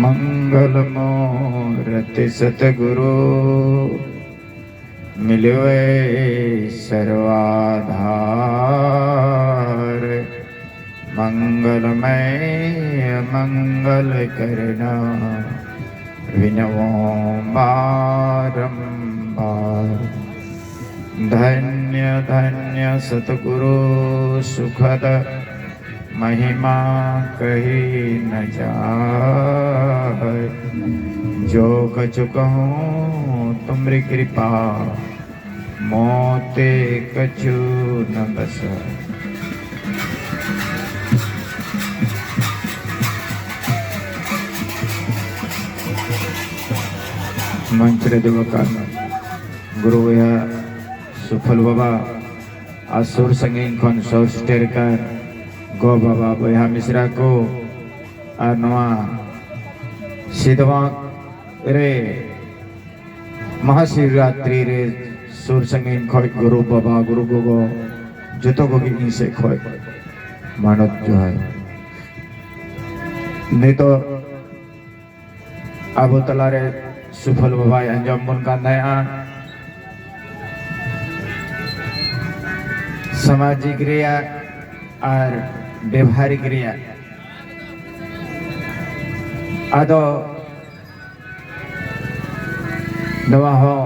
मंगल मूर्ति सतगुरु मिलवे सर्वाधार। मंगलमय मंगल करना विनवो बारंबार। धन्य धन्य सतगुरु सुखद महिमा कही न जाए। जो कछु कहूँ तुमरी कृपा मोते कछु न बस। मंत्र देवका गुरु सुफल बाबा आसुर संगीन खन सोस्टेर कर गो बाबा बया मिश्रा को और नवा सिद्धवा रे महाशिवरात्रि रे सुर संगीन खोज गुरु बाबा गुरु गोगो जतो को भी से खोज मानव जो है नहीं तो अब तलारे सुफल बाबा अंजम बन का नया सामाजिक क्रिया और व्यवहारिक क्रिया आदो नवा हो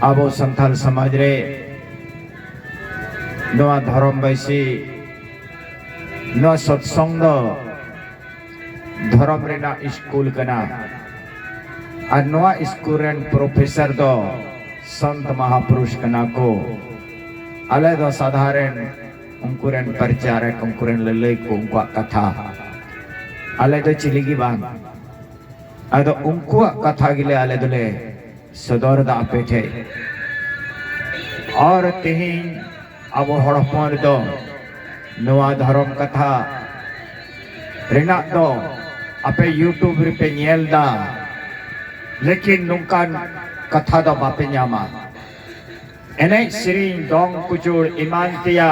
आबो संथाल समाज रे नवा धर्म बैसी नवा सत्संग धर्म रे ना स्कूल कना और नवा स्कूल रेन प्रोफेसर दो संत महापुरुष कना को अले दो साधारण उनकुरेन प्रचारक उनकुरेन ललई को उनका कथा अले दो चिलिगी बांग अदो उनका कथा गिले अले दोले सदर दा पेठे और तेही अब हड़पन दो नवा धर्म कथा रेना दो अपे यूट्यूब रे पे नेल दा लेकिन नुकान कथा दो बापे न्यामा एने श्री दोंग कुचुर ईमान तिया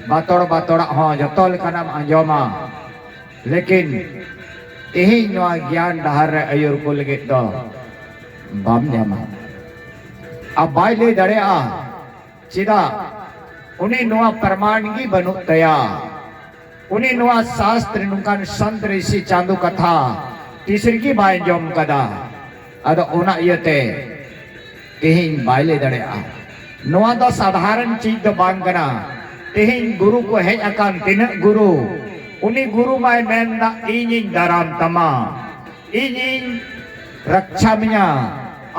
बातोड़ बातोड़ हाँ जतोल का नाम अंजोमा लेकिन यही नवा ज्ञान डहार रे अयुर को लगे दो बाम न्यामा अब बाइले दड़े आ चिदा उन्हें नवा प्रमाण की बनु तया उन्हें नवा शास्त्र नुकान संत ऋषि चांदू कथा तीसरी की बाय जोम कदा अदो उना यते यही बाइले दड़े आ नवा दो साधारण चीज दो बांग कना तेहिं गुरु को है अकान तिना गुरु उन्हीं गुरु माय मेंदा इनिंग दाराम तमा इनिंग रक्षा मिया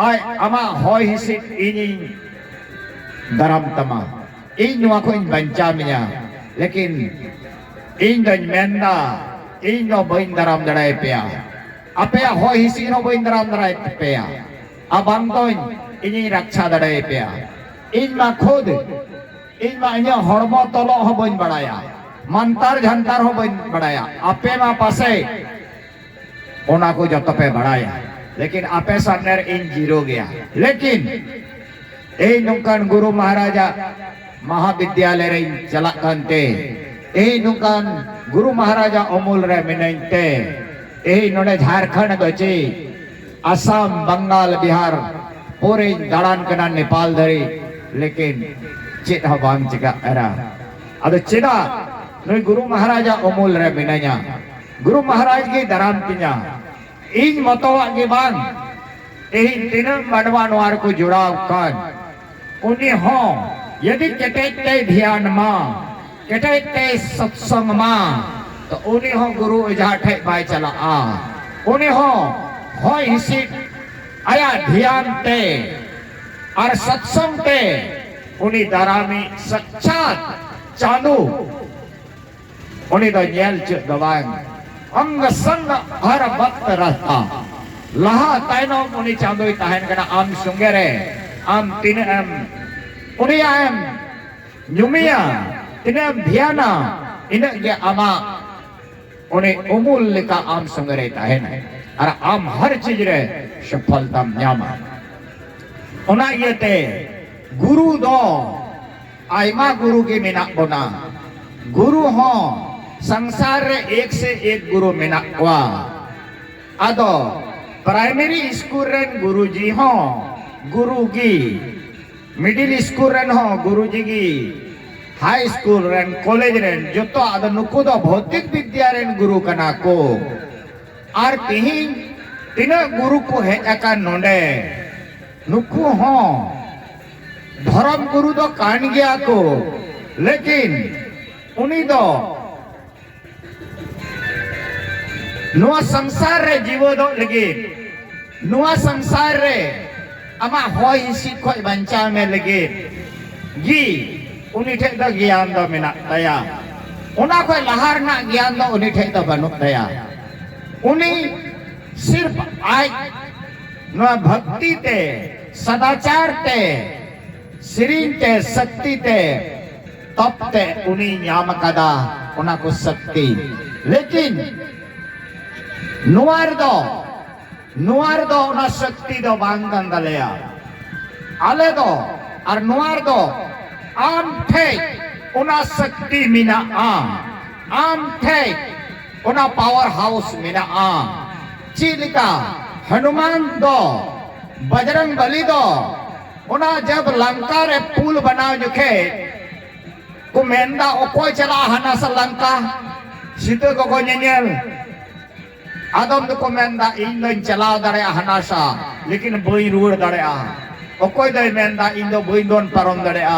आय अमा होय हिसित इनिंग दाराम तमा इन नवा को इन बंचा मिया लेकिन इन दो मेंदा इन दो बइन दाराम दड़ाए पिया अपया होय हिसित नो बइन दाराम दड़ाए पिया अबांग तो इनिंग रक्षा दड़ाए पिया इन मा खुद इन मा इन्हें हड़मो तलो हो बन बढ़ाया मंतर झंतर हो बन बढ़ाया आपे मा पासे ओना को जब पे बढ़ाया लेकिन आपे सामने इन जीरो गया लेकिन ए नुकान गुरु महाराजा महाविद्यालय रे चला कांते ए नुकान गुरु महाराजा अमूल रे मिनते ए नोडे झारखंड गचे असम बंगाल बिहार पूरे दाड़ान कना नेपाल धरी लेकिन चेत बांग चिका एरा अद चेदा नई गुरु महाराजा अमूल रे मिनाया गुरु महाराज के दराम तिया इन मतवा के बांग एही तीन मनवा नवार को जुड़ाव कान उन्हें हो यदि केटे ध्यान मा केटे सत्संग मा तो उन्हें हो गुरु इजाठे बाय चला आ उन्हें हो हिसी आया ध्यान ते और सत्संग ते उन्हीं दारामी सच्चात चालू उन्हीं तो न्याल च दवाएं अंग संग हर वक्त रहता लहा ताइनो उन्हीं चांदो ताहन कना आम सुंगरे आम तीन एम उन्हीं आम न्यूमिया तीन एम ध्याना इन्हें ये आमा उन्हें उमूल लिखा आम सुंगरे ताहन और आम हर चीज रे सफलता न्यामा उन्हें ये ते गुरु दो आयमा गुरु के मिना बोना गुरु हो संसार रे एक से एक गुरु मिना हुआ आदो प्राइमरी स्कूल रेन गुरुजी हो गुरुगी मिडिल स्कूल रेन हो गुरुजी गी high school rain college rain जो तो आदो नुकु दो भौतिक विद्या रेन गुरु कना को आर तिहिं तिना गुरु को है एका नोंडे नुकु हो धर्म गुरु दो कान गया को लेकिन उनी दो नुआ संसार रे जीवो दो लगे नुआ संसार रे अमा होय हिसी खोय बंचा में लगे गी उनी ठे दो ज्ञान दो मेना तया उना खोय लहार ना ज्ञान दो उनी ठे दो बनु तया उनी सिर्फ आज नुआ भक्ति ते सदाचार ते सिरिन ते शक्ति ते तप ते उनी न्याम कदा उना को शक्ति लेकिन नुआर दो उना शक्ति दो बांगन दलेया आले दो और नुआर दो आम थे उना शक्ति मिना आम थे उना पावर हाउस मिना चिलिका हनुमान दो बजरंग बली दो उना जब लंका रे पुल बनाओ जुखे को मेंदा ओकोय चला हना सा लंका सीता को नेनेल आदम को मेंदा इन दो चलाव दड़या हना सा लेकिन बई रुड़ दड़या ओकोय दो मेंदा इन दो बई दोन परम दड़या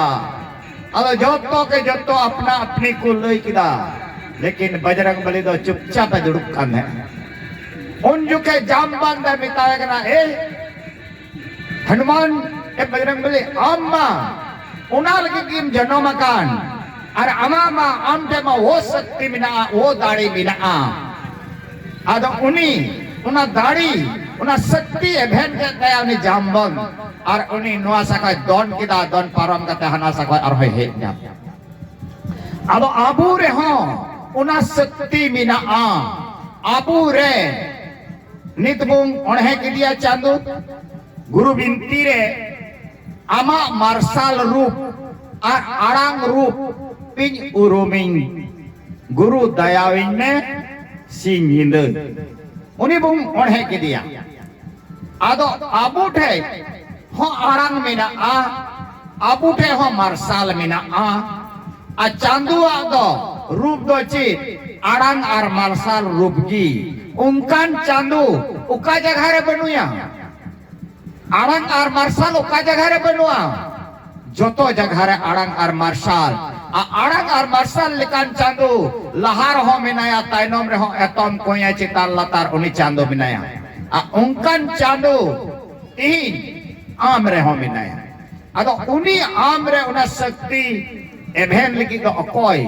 अदो जोतो के जोतो अपना अपनी को लई किदा लेकिन बजरंग बली दो चुपचाप दुड़ुक कान है उन जुके जामबंद मितावे कना ए हनुमान ए बजरंग बली अम्मा उना लगी किम जनो मकान और अमामा आम मा वो शक्ति मिना वो दाढ़ी मिना आदो उनी उना दाढ़ी उना शक्ति एभेन के दया उनी जामबंद और उनी नुआ सका दोन किदा दोन पारम कते हना सका और हे जा आदो आबू रे हो उना शक्ति मिना आबू रे नितबुंग ओणहे किदिया चांदू गुरु बिनती रे आमा मार्शल रूप और आड़ांग रूप पिंज उरुमिंग गुरु दयाविन ने सिंहिंद उनी बुंग ओणहे किदिया आदो आबू ठे हो आड़ांग मिना आबू ठे हो मार्शल मिना आ चांदू आदो रूप दो चित आड़ांग और मार्शल रूप की उनकान चांदू उका जगह रे बनुया आड़ांग और मार्शल उका जगह रे बनुआ जोतो जगह रे आड़ांग और मार्शल आड़ांग और मार्शल लेकान चांदू लहार हो मिनाया ताइनोम रे हो एतम कोया चितार लतार उनी चांदू मिनाया उनकान चांदू तीन आम रे हो मिनाया अदो उनी आम रे उना शक्ति एभेन लगी तो अकोय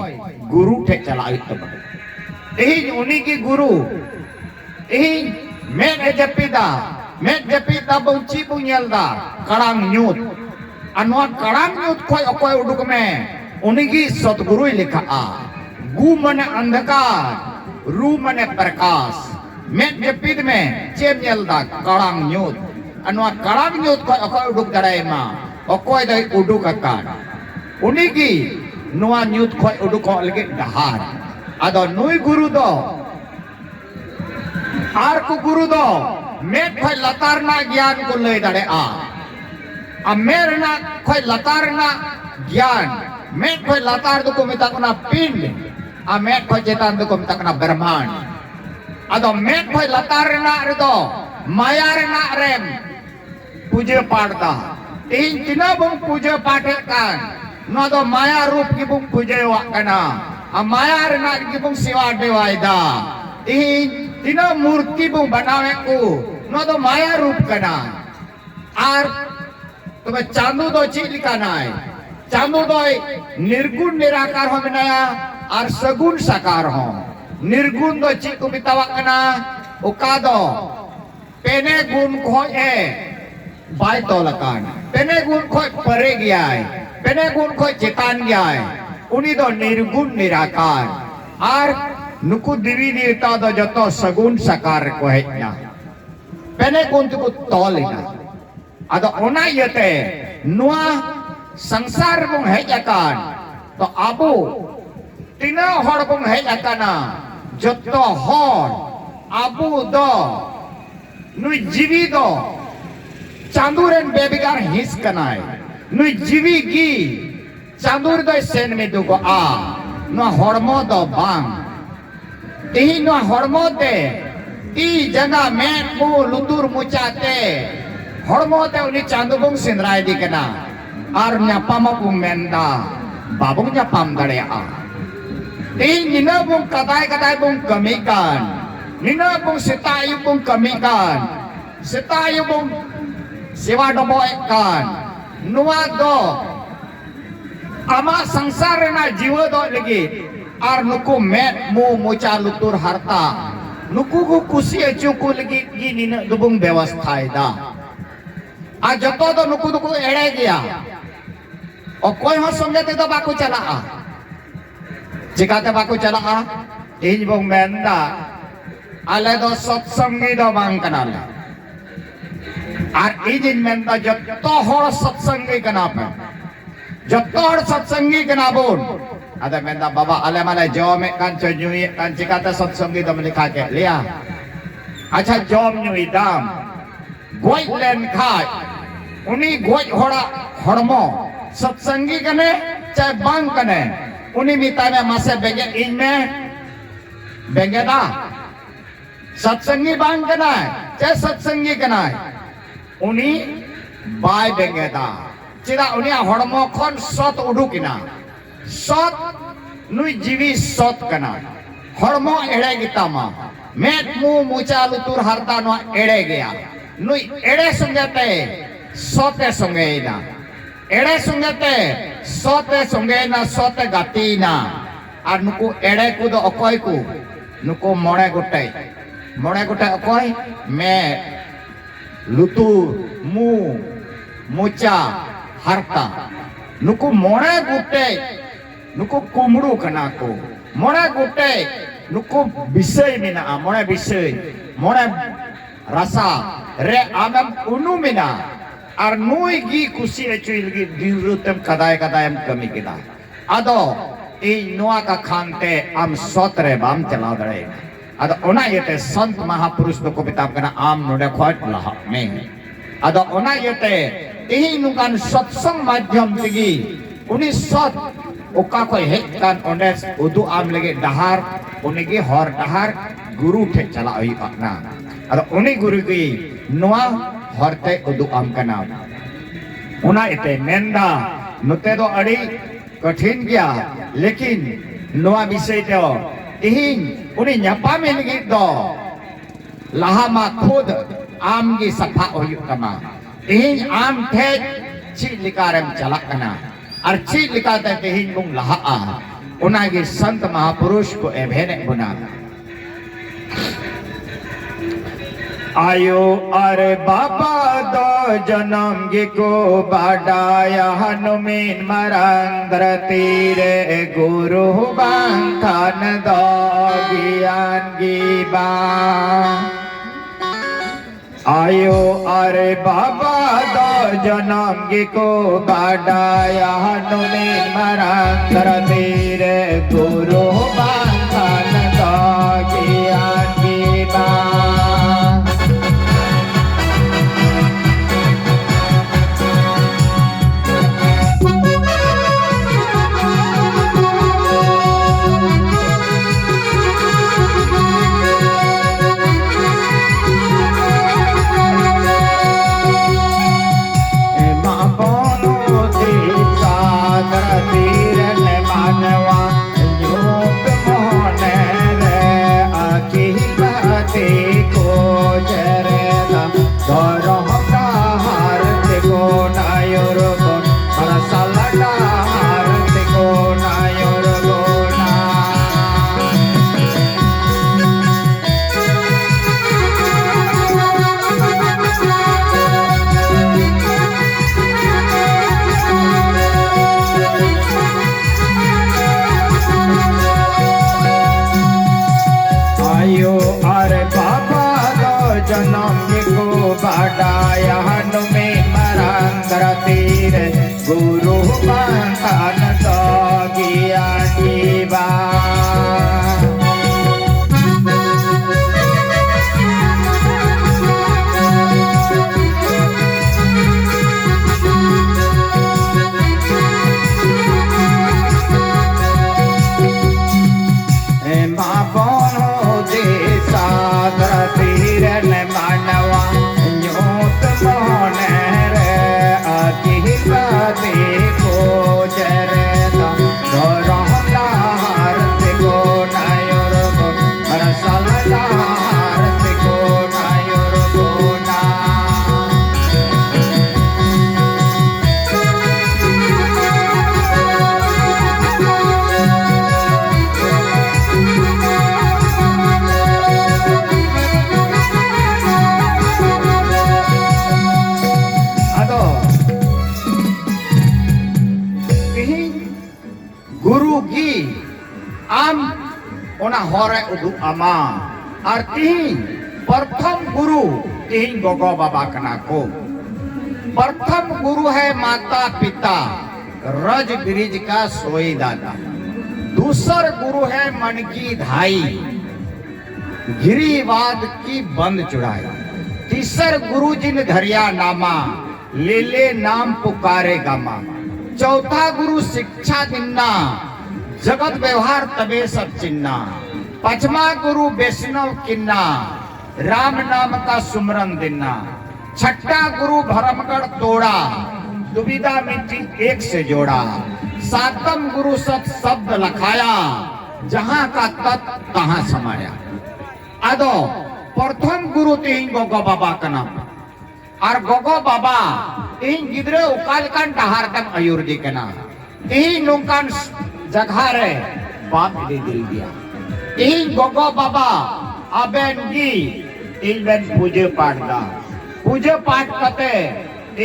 गुरु ठे चलावी तो बने उनी की गुरु मेट जपीदा बंची बुnyelda karang nyut anwa karang nyut खोय अकोय उडुक में उनी की सतगुरु लिखा गु मने अंधकार रू मने प्रकाश मेट जपीद में चेमयelda karang nyut anwa karang nyut खोय अकोय उडुक दड़ाय मा अकोय दय उडुक अकान उनी की नुआ न्यूत खोय उडुक लगे डहार आदो नुई गुरु दो आर को गुरु दो मेट खोय लतार ना ज्ञान को लय दड़े मेर ना खोय लतार ना ज्ञान मेट खोय लतार दो को मिता कना पिंड मेट खोय चेतान दो को मिता कना ब्रह्मांड आदो मेट खोय लतार ना रे दो माया रे ना रेम पूजे पाड़ता इन तिना बंग पूजे पाठे कान नो दो माया रूप की बुंग पूजे वाकना माया रे ना की बुंग सेवा देवायदा इन तीना मूर्ति बुंग बनावे को नो दो माया रूप कना आर तो चांदू दो चीज लिखाना है चांदू दो निर्गुण निराकार हो बनाया और सगुण साकार हो निर्गुण दो चीज को बितावा कना उका दो पेने गुण को है बाय तो लकान पेने गुण को परे गया है पेने गुण को चेतान गया है उन्हीं दो निर्गुण निराकार और नुकु दिवी देवता दो जतो सगुण साकार को है ना पेने गुण को तोल ना अदो ओना यते नुआ संसार बुंग है जकान तो आबू तीना हर बुंग है जकाना जतो हर आबू दो नुई जीवी दो चांदूरेन बेबिगार हिस कनाय नुई जीवी गी चांदूर दो सेन में दुगो आ नो हड़मो दो बांग तेही नो हड़मो ते ती जगह में मु लुतुर मुचाते हड़मो ते उनी चांदुबुंग सिंदराय दी कना आर न्यापामा बुंग मेंदा बाबुंग न्यापाम दड़े आ तेही निना बुंग कदाय कदाय बुंग कमिकान निना बुंग सितायु बुंग कमिकान सितायु बुंग सेवा डबोय कान नुआ दो आमा संसार रेना जीव दो लगी आर नुकु मेट मु मुचा लुतुर हरता नुकु को कुसी अचु को लगी गी निना दुबुंग व्यवस्थाय दा आ जतो दो नुकु दुकु एड़े गया और कोई हो संगे ते दो बाकु चला आ चिकाते बाकु चला आ तेज बुंग मेंदा आले दो सत्संगी दो बांग कनाल आर इजिन मेंदा जतो होड़ सत्संगी कना पे जतो होड़ सत्संगी कना बोल ada menda baba ale male jom kan nyui kan cikata सत्संगी दम लिखा के लिया अच्छा जom nyui dam गोई लेन खाय उनी गोई होड़ा हड़मो सत्संगी कने चाहे बांग कने उनी मिता में मासे बेगे इन में बेगेदा सत्संगी बांग कना चाहे सत्संगी कना उनी बाय बेगेदा चिदा उनी हड़मो खन सत उडुकिना सत नुई जीवी सत कना हड़मो एड़े गितामा मेट मु मुचा लुतुर हरता नो एड़े गया नुई एड़े संगते सते संगेना एड़े संगते सते संगेना सते गातीना आर नुकु एड़े को दो अकोय को नुकु मोड़े गुटे अकोय मेट लुतुर मु मुचा हरता नुकु मोड़े गुटे नुकु कुमड़ू कना को मोड़े गुटे नुकु विषय मिना मोड़े विषय मोड़े रसा रे आमम उनु मिना आर नुई गी कुसी अचुई लगी दिरुतम कदाय कदायम कमी किदा अदो ई नुआ का खानते आम सोतरे बाम चला दड़े अदो ओना येते संत महापुरुष को किताब कना आम नोडे खोट लहा में अदो ओना येते इही नुकान सत्संग माध्यम तिगी उनी सत ओका को हेकान ओंडे उदु आम लगे डहार उनीगी हर डहार गुरु ठे चला हुई अपना अदो उनी गुरु की नुआ हरते उदु आम कना उना इते मेंदा नुते दो अड़ी कठिन गया लेकिन नुआ विषय दो इही उनी न्यापा में लगी दो लहामा खुद आम की सफा हुई कमा इही आम थे ची लिकारम चला कना अर्ची लिखाते तेहिन बुंग लहा आ उनागी संत महापुरुष को एभेने बुना आयो अरे बाबा दो जन्म गी को बाडाया हनुमीन मरंद्र तीरे गुरु बांखान दो ज्ञान गी बा आयो अरे बाबा दो जन्म गी को बाडाया हनुमीन मरंद्र तीरे गुरु बांखान दो ज्ञान गी बा बाडाया हनुमीन मरंद्र तीरे गुरु बांखान दो ज्ञान गी बा ona hore udu ama arti प्रथम गुरु तीन गोगो बाबा कना को प्रथम गुरु है माता पिता रज गिरिज का सोई दादा दूसर गुरु है मन की धाई गिरिवाद की बंद चुड़ाई तीसर गुरु जिन धरिया नामा ले ले नाम पुकारे गामा चौथा गुरु शिक्षा दिन्ना जगत व्यवहार तबे सब चिन्ना पांचवा गुरु वैष्णव किन्ना राम नाम का सुमरन देना छठा गुरु भरमगढ़ तोड़ा दुविधा मिट्टी एक से जोड़ा सातम गुरु सत शब्द लखाया जहां का तत् तहां समाया आदो प्रथम गुरु तीन गोगो बाबा का नाम और गोगो बाबा तीन गिद्रे उकालकान डहारतम अयुर दी के नाम तीन नौकान जगह रे बाप दे दिल दिया तीन गोगो बाबा अबेन जी इनबेन पूजे पाठ दा पूजे पाठ कते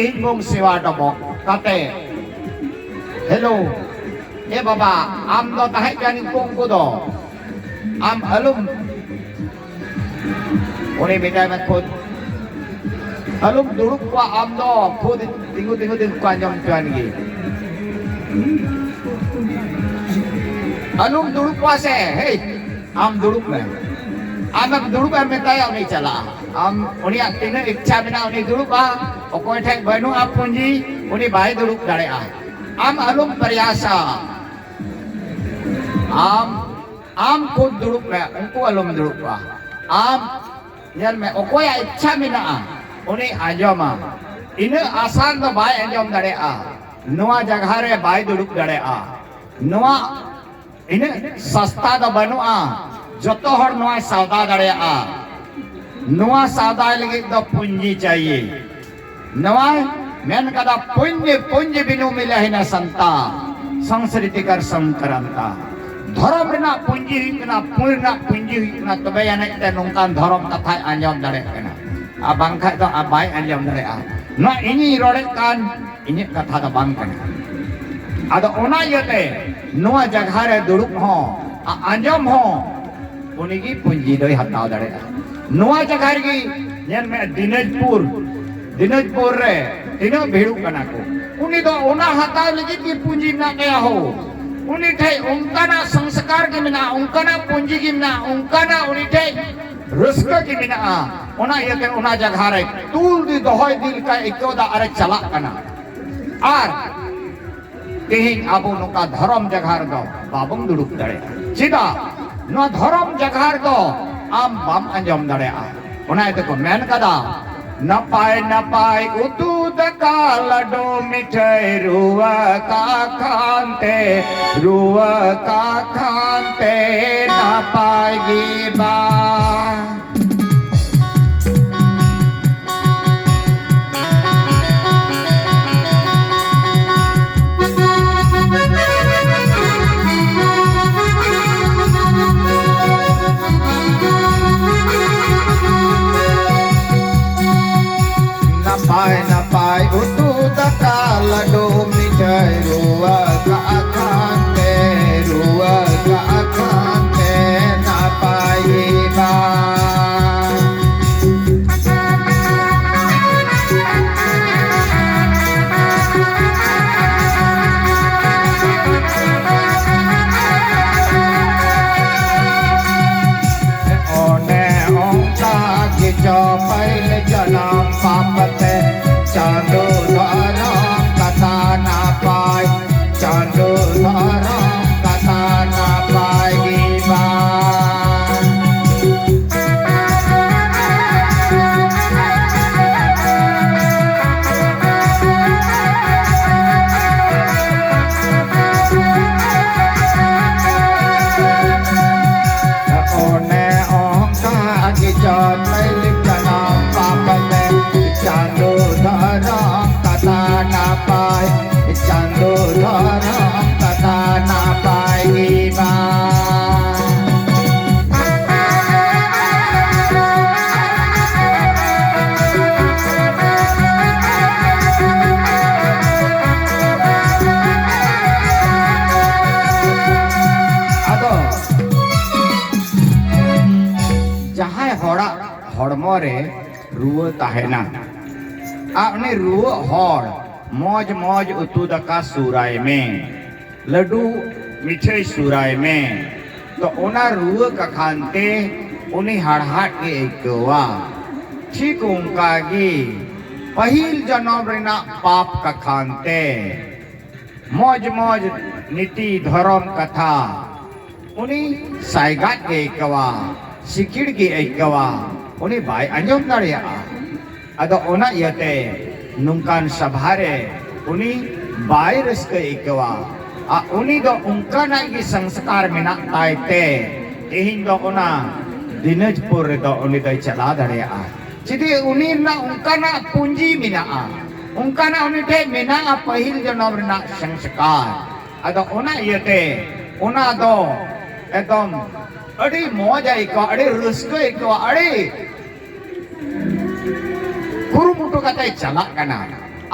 इन गोंग सेवा डबो कते हेलो ए बाबा आम दो ताहे जानी कोंग को दो आम अलुम उन्हें बेटा में खुद अलुम दुरुक को आम दो खुद तिंगु तिंगु तिंगु को अंजम चुन गी अलुम दुरुक को से हे आम दुरुक में आम दुरुक में ताया नहीं चला आम उन्हें तीन इच्छा बिना उन्हें दुरुक आ कोई ठेक बनु आप पूंजी उन्हें बाय दुरुक डरे आम अलुम प्रयासा आम खुद दुरुक में उनको अलुम दुरुक आम यार में कोई इच्छा बिना उन्हें आजमा इन्हें आसान तो बाय अंजम डरे नवा जगह रे बाय दुरुक डरे नवा इन्हें सस्ता तो बनु जतो हर नवा सौदा दड़े नवा सौदा लगे तो पूंजी चाहिए नवा मेन कदा पुण्य पुंज बिनु मिले है ना संता संस्कृति कर संक्रांता धर्म ना पूंजी ना पूर्ण पूंजी ना तबे याने ते नोंकान धर्म कथा आंजम दड़े कना आ बांखा तो आ बाय आंजम दड़े ना इनी रोड़े कान इनी कथा तो बांग कना आदो ओना यते नवा जगह रे दुड़ुक हो आंजम हो उन्हीं की पूंजी दो हटाओ दड़े नवा जगह की जन में दिनाजपुर रे तीनों भेड़ू कना को उन्हीं तो ओना हटाओ लगी की पूंजी ना गया हो उन्हीं थे उनका ना संस्कार की बिना उनका ना पूंजी की बिना उनका ना उन्हीं थे रिस्क की बिना ओना ये के ओना जगह रे तूल दी दोहय दिल का इकोदा अरे चला कना आर कहीं आबो नुका धर्म जगह दो बाबम दुड़ुक दड़े चिदा नो धर्म जगह दो आम बाम अंजम दड़े ओना ये को मेन कदा नपाय नपाय उतु दका लडो मिठाई रुआ का खानते नपाएगी बा नपाय उतु दका लडो मिठाई रुआ का खानते नपाएगी बा जो पैल जलाम पापते चांदो धारा कथा ना पाए चांदो धारा कथा ना पाएगी चांदो धारा कथा ना पाएगी हड़मो रे रुआ ताहेना आपने रुआ हड़ मौज मौज उतु दका सुराय में लड्डू मिठाई सुराय में तो ओना रुआ कखानते उन्हीं हड़हाट के एकवा ठीक उनका गी पहिल जन्म रेना पाप कखानते मौज मौज नीति धर्म कथा उन्हीं साइगाट के एकवा सिकिड़ के एकवा उन्हीं बाय अंजम दाड़िया अदो ओना यते नुंकान सभारे उन्हीं बाय रस्के एकवा उन्हीं दो उनका ना की संस्कार में ना तायते तेहिं दो ओना दिनजपुर दो उन्हीं दो चला दाड़िया चिदी उन्हीं ना उनका ना पूंजी मिना उनका ना उन्हीं टे मिना पहिल जन्म रेना संस्कार अदो ओना यते ओना दो एकदम अड़ी मौज आइको अड़ी रस्को आइको अड़ी कुरुमुटु कते चला कना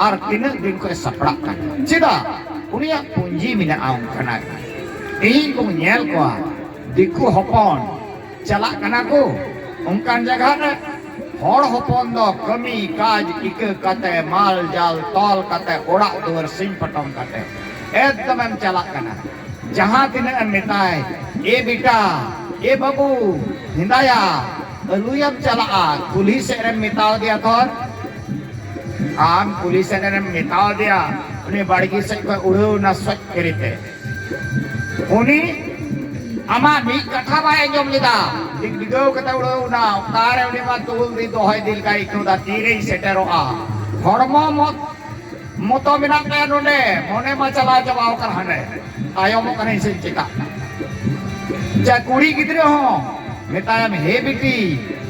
और तीन दिन को सपड़ा कना चिदा उनिया पूंजी मिना आउं कना तेही को nyel को दिकु हपन चला कना को उनकान जगह रे हड़ हपन दो कमी काज इक कते माल जाल तौल कते ओड़ा दुवर सिंह पटम कते एकदम हम चला कना जहां तिने मिताय ए बेटा ए बाबू हिंदाया अलुयम चला पुलिस ने मिताव दिया थोर आम पुलिस ने मिताव दिया उन्हें बाड़गी से कोई उड़ो न स्वच्छ करीते उन्हीं अमा मी कथा बाय जम लिदा दिग दिगो कता उड़ो ना तारे उन्हें मा तोल दी दोहय दिल का इकनो दा तीरे सेटेरो हड़मो मत मोतो मिना के नोने मोने मा चला जवाव कर हने आयो मो कने से चिका जा कुड़ी गिद्रे हो मितायम हे बेटी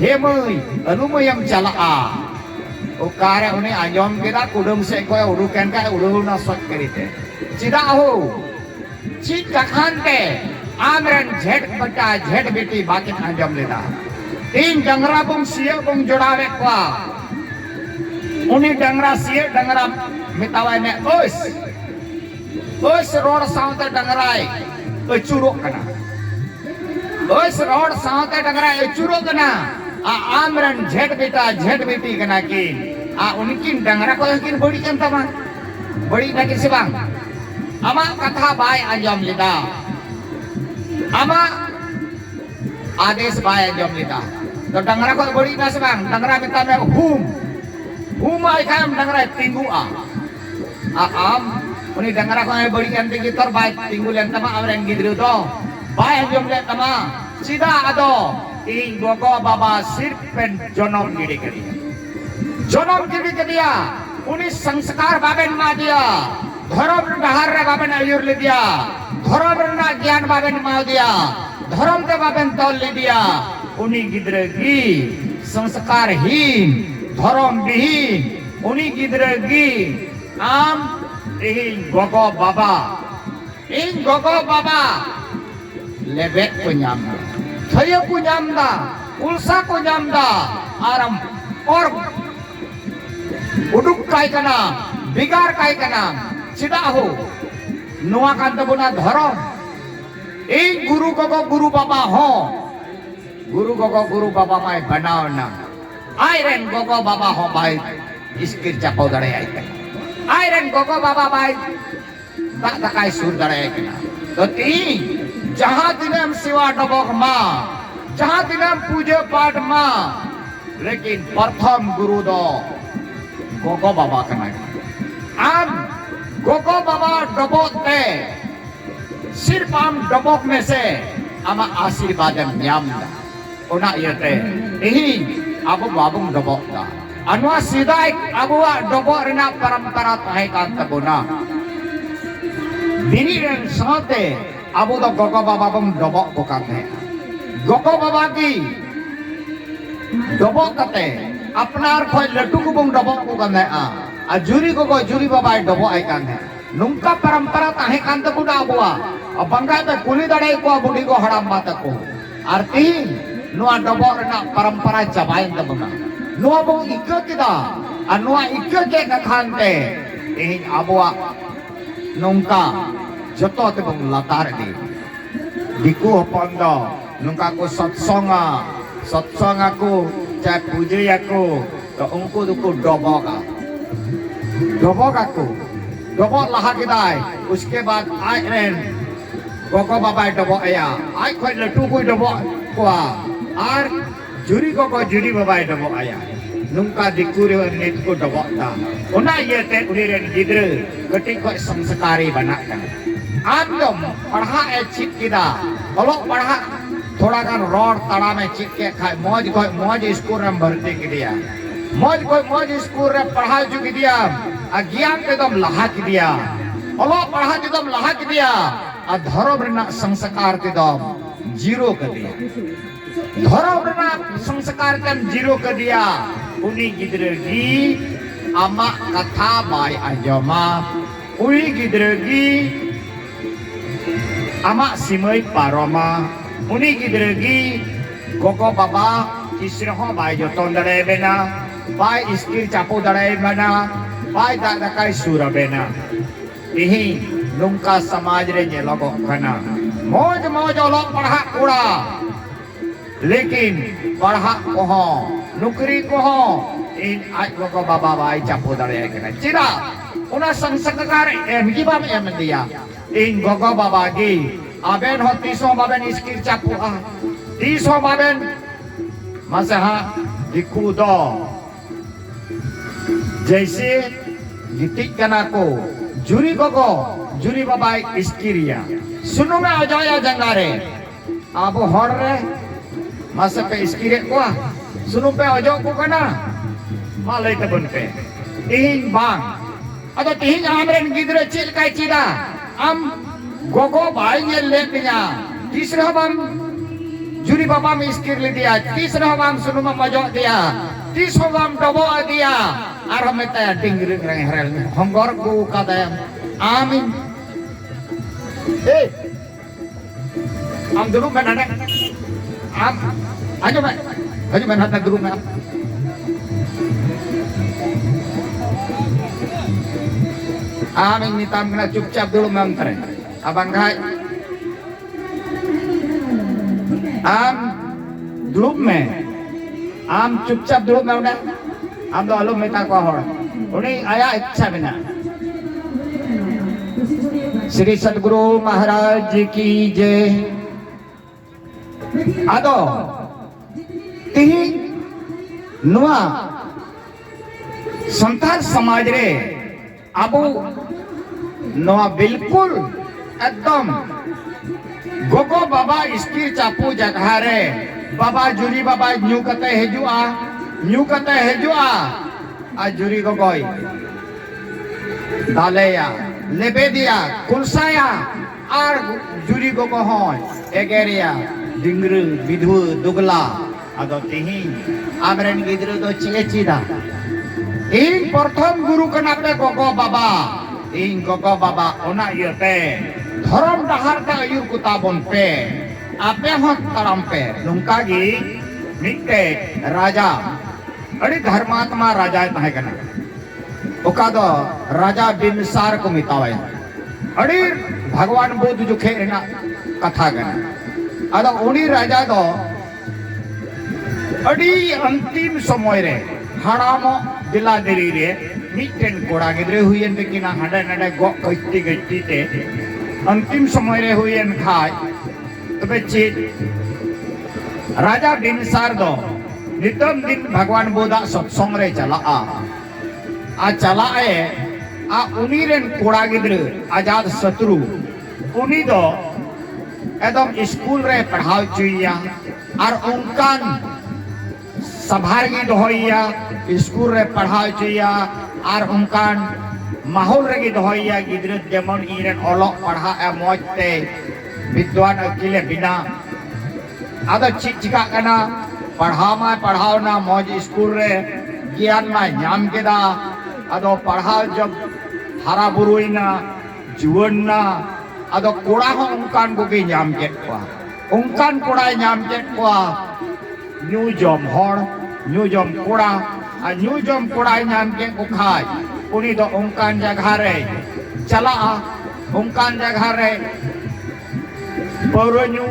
हे मई अलुमयम चला ओ कारे उन्हें आजम केदा कुडुम से कोई उड़ुकन का उड़ु ना स्वच्छ करीते चिदा हो चित कखानते आमरन झेट बटा झेट बेटी बाकी आजम लेदा तीन डंगरा बुंग सिया बुंग जोड़ावे क्वा उन्हीं डंगरा सिया डंगरा मितावाय में ओस रोड साउते डंगराय अचुरो कना ओस रोड साउते डंगराय अचुरो कना आमरन झेट बेटी कना की उनकी डंगरा को किन बड़ी जनता मा बड़ी ना किसी बांग अमा कथा बाय आजम लिदा अमा आदेश बाय आजम लिदा तो डंगरा को बड़ी ना से बांग डंगरा मिता में हुम आई काम डंगरा तिंगु आम उन्हीं डंगरा को बड़ी जनता की तर बाय तिंगु लेंता मा आमरन गिद्रु दो बाय आजम लेता मा सीधा आदो तीन गोगो बाबा सिर्फ पेन जनम गिरी करिया उन्हीं संस्कार बाबेन मा दिया धर्म डहार रे बाबेन आयुर ले दिया धर्म ना ज्ञान बाबेन मा दिया धर्म ते बाबेन तौल ले दिया उन्हीं गिद्रे की संस्कारहीन धर्म विहीन उन्हीं गिद्रे की आम इन गोगो बाबा लेबेट को ᱧᱟᱢ थयो को ᱧᱟᱢ दा उल्सा को ᱧᱟᱢ दा आराम और उडुक काय कना बिगार काय कना चिदा हो नोआ कान तबना धर्म ए गुरु गोगो गुरु बाबा हो गुरु गोगो गुरु बाबा माय बनाव ना आयरन गोगो बाबा हो भाई इसके चापो दड़े आई कना आयरन गोगो बाबा भाई दा दकाय सुर दड़े आई कना तो तीन जहां दिनम सेवा डबक मां जहां दिनम पूजा पाठ मां लेकिन प्रथम गुरु दो गोगो बाबा कना आम गोगो बाबा डबोक ते सिर्फ आम डबोक में से आमा आशीर्वाद ᱧᱟᱢ दा ओना यते एही आबो बाबुं डबोक दा अनवा सीधा आबुआ डबोक रेना परंपरा ताहे कान तबोना बिनी रेन साथे आबो दो गोगो बाबा बम डबोक को काते गोगो बाबा की डबोक कते अपनार खोय लड्डू को बम डबोक को काने आ जुरी को जुरी बाबा डबोक आई काने नुंका परंपरा ताहे कान तबुना आबुआ अब बंगाई में कुली दड़े को बुढ़ी को हड़ाम माता को आरती नुआ डबोक रेना परंपरा चबाइन तबुना नुआ बम इक्का किदा आ नुआ इक्का के कखानते एही आबुआ नुंका जतो ते बम लातार दी दिकु हपन दो नुंका को सत्संगा को चाहे पूजे को तो उनको दुको डबोगा को डबो लहा किदाय उसके बाद आज रेन गोगो बाबा डबो आया आज कोई लटू कोई डबो कोआ और जुरी को जुरी बाबा डबो आया नुंका दिकुरे नित को डबो ता उना ये ते उनीरेन गिद्र कटी को संस्कारी बना कर आदम पढ़ा ए चित किदा बोलो पढ़ा थोड़ा गान रोड तड़ा में चित के खाए मौज स्कूल में भर्ती के दिया मौज स्कूल में पढ़ा चुकी दिया अज्ञान के दम लहा के दिया बोलो पढ़ा के दम लहा के दिया आ धर्म रना संस्कार के दम जीरो कर दिया धर्म रना संस्कार के जीरो कर दिया उन्हीं गिद्रगी आमा कथा बाय आजमा उन्हीं गिद्रगी आमा सिमय पारोमा उन्हीं गिद्रगी गोगो बाबा इसरे हो बाय जतन दड़े बेना बाय स्किल चापो दड़े बेना बाय दादाकाय सुर बेना यही नुंका समाज रे नेलोगो कना मौज ओलो पढ़ा उड़ा लेकिन पढ़ा को हो नौकरी को हो इन आज गोगो बाबा बाय चापो दड़े कना चिरा उना संस्कार एमगी बाम एम दिया इन गोगो बाबा की आबेन हो 30 बाबेन स्किल चापो आ 30 बाबेन मसहा दिखू दो जैसे गितिक कना को जुरी गोगो जुरी बाबा स्किरिया सुनो में अजाया जंगारे आबो हर रे मसे पे स्किरे को सुनो पे अजो को कना माले तबन पे तिहिं बांग अदो तिहिं आमरेन गिद्रे चिल काय चिदा आम गोगो बाई ये ले पिया तीसरा बाम जुरी बाबा में स्किर ले दिया तीसरा बाम सुनो में मजो दिया तीसरा बाम डबो दिया और हमें तय डिंगरी रंग हरल हंगर को कदे आमीन ए आम दुरु में नने आम आजो में नने दुरु में आमीन निताम कना चुपचाप दुरु में अंतरे abang hai am duduk में am चुपचाप duduk में udah am do alum minta ko hor uni aya इच्छा बिना श्री सद्गुरु महाराज की जय आदो तिही नुआ संतान समाज रे आबो नुआ बिल्कुल एकदम गोगो बाबा स्किर चापू जगह रे बाबा जुरी बाबा न्यू कते हेजुआ आ जुरी गोगोई दालेया लेबे दिया कुलसाया और जुरी गोगो होय एगेरिया डिंगरु विधु दुगला आदो तिही आमरेन गिद्रो दो चिदा इन प्रथम गुरु कना पे गोगो बाबा इन गोगो बाबा ओना यते धर्म डहार का आयुर कुताबन पे आपे हो तरम पे नुंका गी मिट्टे राजा अड़ी धर्मात्मा राजा तहे कना ओका दो राजा बिंबिसार को मितावे अड़ी भगवान बुद्ध जुखे रेना कथा कना अदा उनी राजा दो अड़ी अंतिम समय रे हाड़ामो दिला देरी रे मिट्टेन कोड़ा गिद्रे हुईन बेकिना हडे नडे गो गट्टी ते अंतिम समय रे हुईन खाय तबे चेत राजा बिंबिसार दो नितम दिन भगवान बुद्ध सत्संग रे चला आ चला आ उनी रेन कोड़ा गिद्र आजाद शत्रु उनी दो एकदम स्कूल रे पढ़ाव चुइया और उनकान सभारगी दोहैया स्कूल रे पढ़ाव चुइया और उनकान माहौल रे दोहैया गिद्र जेमन इरेन ओलोक पढ़ा ए मौजते विद्वान अकिले बिना आदो चिका कना पढ़ाव ना मौज स्कूल रे ज्ञान मा नाम केदा आदो पढ़ाव जब हारा बुरुइना जुवन ना आदो कोड़ा हो उनकान को के नाम के उनकान कोड़ा नाम के न्यू जम हर न्यू जम कोड़ा आ न्यू जम कोड़ा नाम के को खाय उनी दो उनकान जगह रे चला उनकान जगह रे पौरन्यू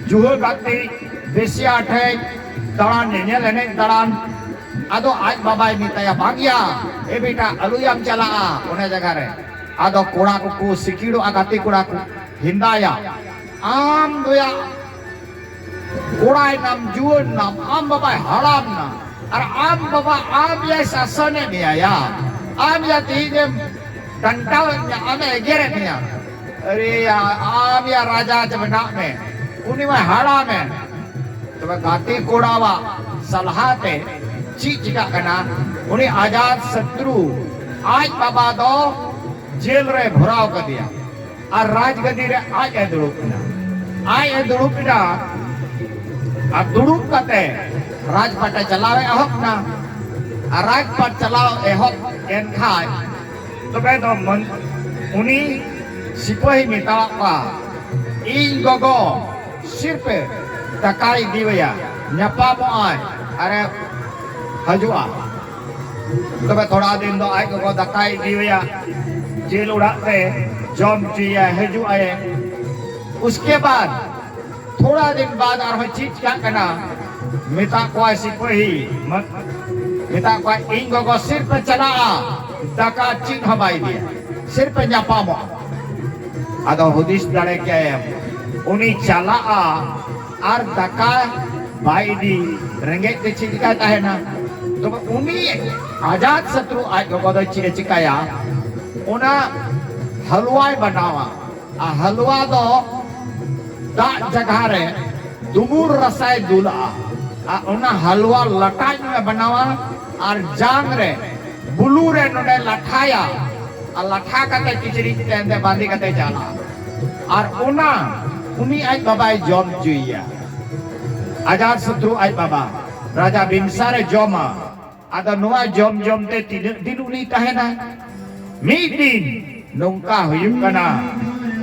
जुहो गाती बेसिया ठे dalan nyel enek dalan ado aj babai mitaya bangya e beta aluyam chalaa one jaga re ado kora ku sikido agati kora ku hindaya am doya korai nam juon nam am babai haram na ar am baba am ya sasane niya ya am ya tinem dantau nya ame egere niya अरे आम या राजा जब नाम में उन्हीं में हाड़ा में तो मैं गाती कोड़ावा सलाहते चीज का करना उन्हें आजाद शत्रु आज बाबा दो जेल रे भराव कर दिया और राजगद्दी रे आज है दुड़ुपना अब दुड़ुप करते राजपाट चलावे अहक ना राजपाट चलाओ अहक एनखाय तो मैं तो मन उन्हीं सिपाही मितावा इन गोगो सिर्फ तकाई दिवया न्यापा मोआय अरे हजुआ तो मैं थोड़ा दिन दो आए गोगो तकाई दिवया जेल उड़ाते जॉम चिया हजुआ है उसके बाद थोड़ा दिन बाद और चीज क्या करना मिता को सिपाही मिता को इन गोगो सिर्फ चला तका चिन्ह हवाई दिया सिर्फ न्यापा मोआ ada hudis dare kaya uni chalaa ar daka bai di rengek te chika tahena to uni आजाद शत्रु aj gogoda chikaya una halwai banawa a halwa do da jagah re dumur rasai dula a una halwa latai me banawa ar jang re bulu re node lathaya लठा कते किचड़ी तेंदे बांधी कते जाला और उना उनी आज बाबा germ जुइया आजाद शत्रु आज बाबा राजा बिम्सारे जॉमा आदा नोआ जॉम ते दिन उनी तहेना मी दिन नोंका हुयुक कना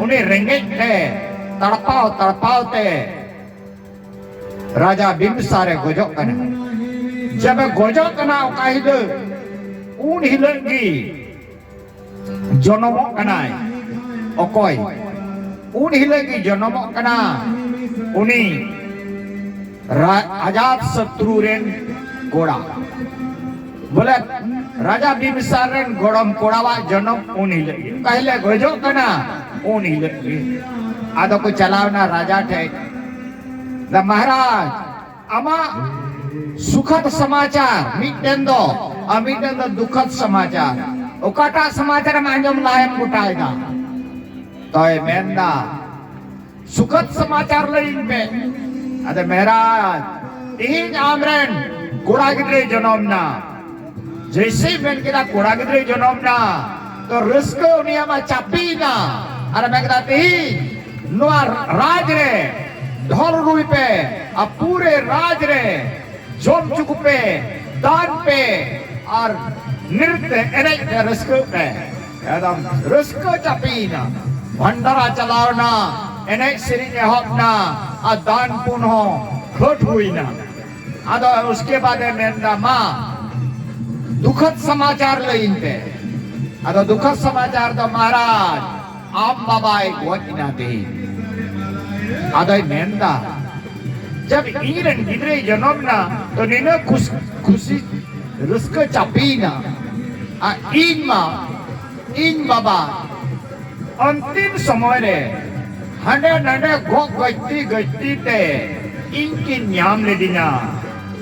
उनी रेंगेज ते तड़पाव ते राजा बिम्सारे गोजोक कना जब गोजोक कना ओका हिलो उन हिलंगी जनमों कनाय ओकोय उन हिले की जनमों कना उनी आजाद शत्रु रेन गोड़ा बोले राजा बिम्सार रेन गोड़म कोड़ावा जनम उन हिले कहले गोजो कना उन हिले आदो को चलावना राजा थे द महाराज अमा सुखद समाचार मिटेन दो दुखद समाचार उकाटा समाचार में अंजम लायम गुटाएगा तो ये मेंदा सुखद समाचार लाइन पे अरे महाराज तीन आमरन कोड़ा गिद्रे जनमना जैसे मैं किला कोड़ा गिद्रे जनमना तो रिस्क उन्हीं में चापी ना अरे मैं कहता तीन नवा राज रे ढोल रुई पे अब पूरे राज रे जोम चुक पे दान पे और नृत्य एनेक रस्को पे एकदम रस्को चापीना भंडारा चलावना एनेक सिरिंग होपना आ दान पुनः खट हुई ना आदो उसके बाद मेंदा माँ दुखद समाचार लाइन पे आदो दुखद समाचार तो महाराज आप बाबा एक वचना दे आदो मेंदा जब ईरन गिद्रे जनमना तो निने खुशी रस्को चापीना इन बाबा अंतिम समय रे हंडे नंडे गति ते इनकी न्याम ले दिना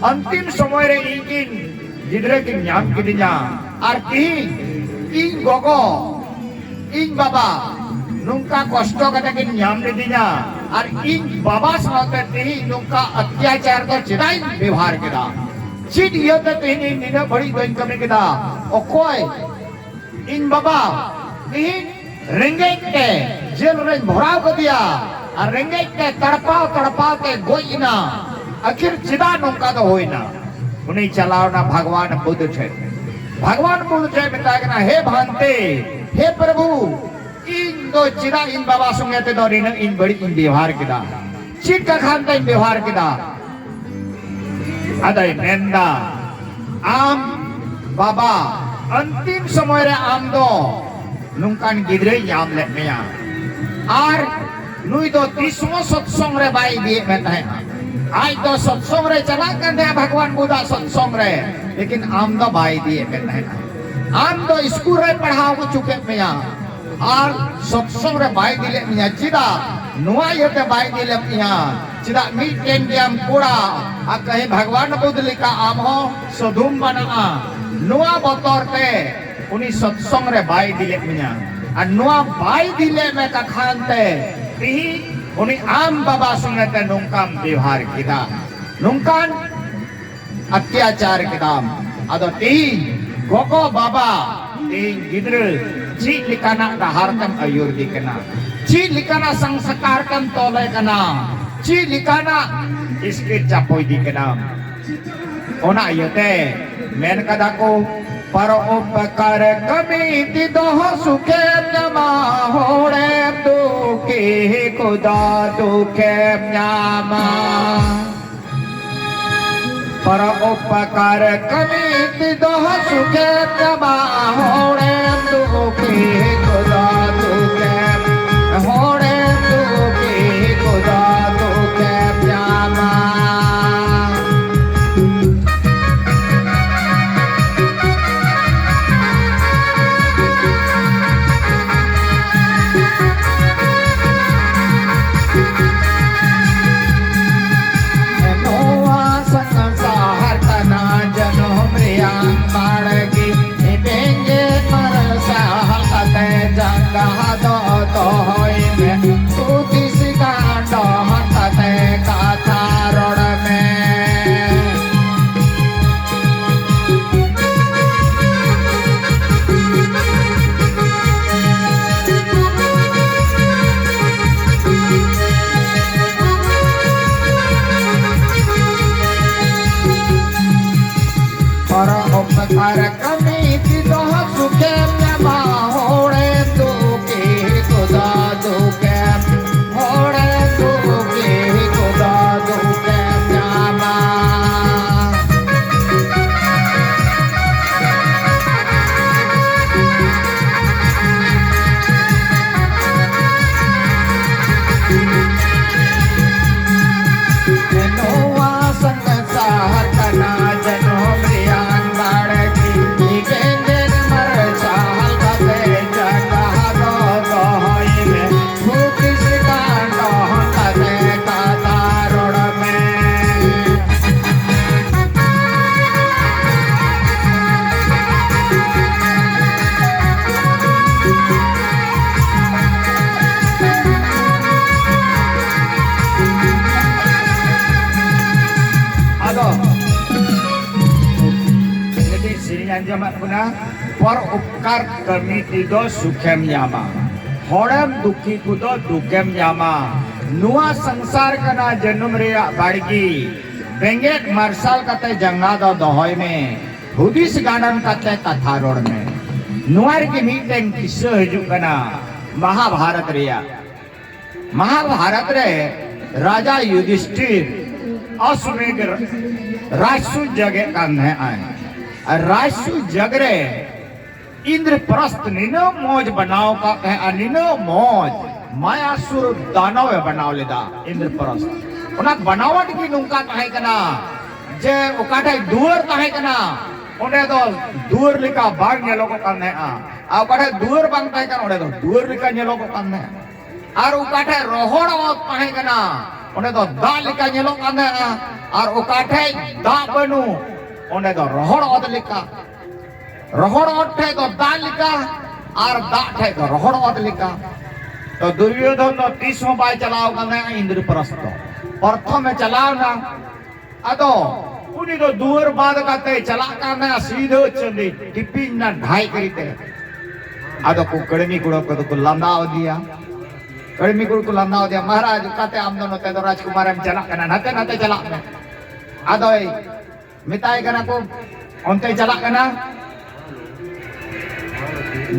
अंतिम समय रे इनकी गिद्रे की न्याम की दिना और इन गोगो इन बाबा नुंका कष्टो कते की न्याम ले दिना और इन बाबा साथे ती नुंका अत्याचार तो चिदाई व्यवहार केदा चीज ये तो तेनी नीना बड़ी बन कमी केदा ओकोय इन बाबा इन रेंगेज के जेल रे भराव कर दिया और रेंगेज के तड़पाव के गोइना आखिर चिदा नोंका तो होइना उन्हीं चलावना भगवान बुद्ध छे बताया ना हे भांते हे प्रभु इन दो चिदा इन बाबा संगे ते दो इन बड़ी इन व्यवहार केदा चिट का खानता इन व्यवहार केदा अदय नेंदा आम बाबा अंतिम समय रे आम दो नुंकान गिद्रे याम ले मेया आर नुई दो 30वां सत्संग रे बाई दिए में तहे आज तो सत्संग रे चला करने भगवान बुद्धा सत्संग रे लेकिन आम दो भाई दिए में नहीं आम तो स्कूल रे पढ़ाओ चुके मिया और सत्संग रे भाई दिले मिया चिदा नुआ योते भाई दिले मिया चिदा मीटेन गेम कोड़ा आ कहे भगवान बुद्ध लिखा आम हो सधुम बना नुआ बतौर पे उन्हीं सत्संग रे भाई दिले मिया आ नुआ भाई दिले में का खानते ती उन्हीं आम बाबा सुनते नुकाम व्यवहार किदा नुकान अत्याचार किदा अदो ती गोको बाबा ती गिद्र ची लिकाना दाहारतम अयुर दिकना ची लिकाना संस्कारतम तोले कना ची लिकाना इसके चापोई दिकना ओना यते मेन कदा को परोपकार कमिति दोह सुखे नमा होड़े दुखे खुदा दुखे न्यामा परोपकार कमिति दोह सुखे नमा होड़े दुखे खुदा दुखे होड़े दुखे खुदा दुखे न्यामा परोपकार कमिति दोह सुखे नमा होड़े दुखे खुदा दुखे होड़े दुखे खुदा दुखे नमा नोवा संसार तना जनो जमात पुना पर उपकार कमिति दो सुखेम यामा होड़म दुखी को दो दुखेम यामा नुआ संसार कना जन्म रे बाड़गी बेंगेट मार्शल कते जंगा दो दोहोय में हुदिस गानन कते कथा रोड में नुआर के मीटेन किस्सा हिजु कना महाभारत रिया महाभारत रे राजा युधिष्ठिर अश्वमेध राजसु जगे कान्हे आए राजसु जगरे इंद्रप्रस्थ निनो मौज बनाओ का है निनो मौज मायासुर दानव बनाओ लेदा इंद्रप्रस्थ उना बनावट की नुका ताहे कना जे ओकाठे दुअर ताहे कना ओने दो दुअर लिका बाग नेलो को काने आ ओकाठे दुअर बांग ताहे कना ओने दो दुअर लिका नेलो को काने आर ओकाठे रोहड़ ओत ताहे कना ओने दो दा लिका नेलो काने आर ओकाठे दा बनु ओने दो रोहड़ ओत लिका रोहड़ ओत ठे दो दा लिका आर दा ठे दो रोहड़ ओत लिका तो दुर्योधन दो 30वां बाय चलाओ कने इंद्रप्रस्थ प्रथम में चलाओ ना अदो उनी दो दूर बाद काते चला कने सीधो चंदी टिपिन ना ढाई करीते अदो को कड़मी गुड़ो को लंदाव दिया कड़मी गुड़ को लंदाव दिया महाराज काते आम दोनों ते दो राजकुमार में चला कना नते नते चला में अदो मिताई कना को onte चला कना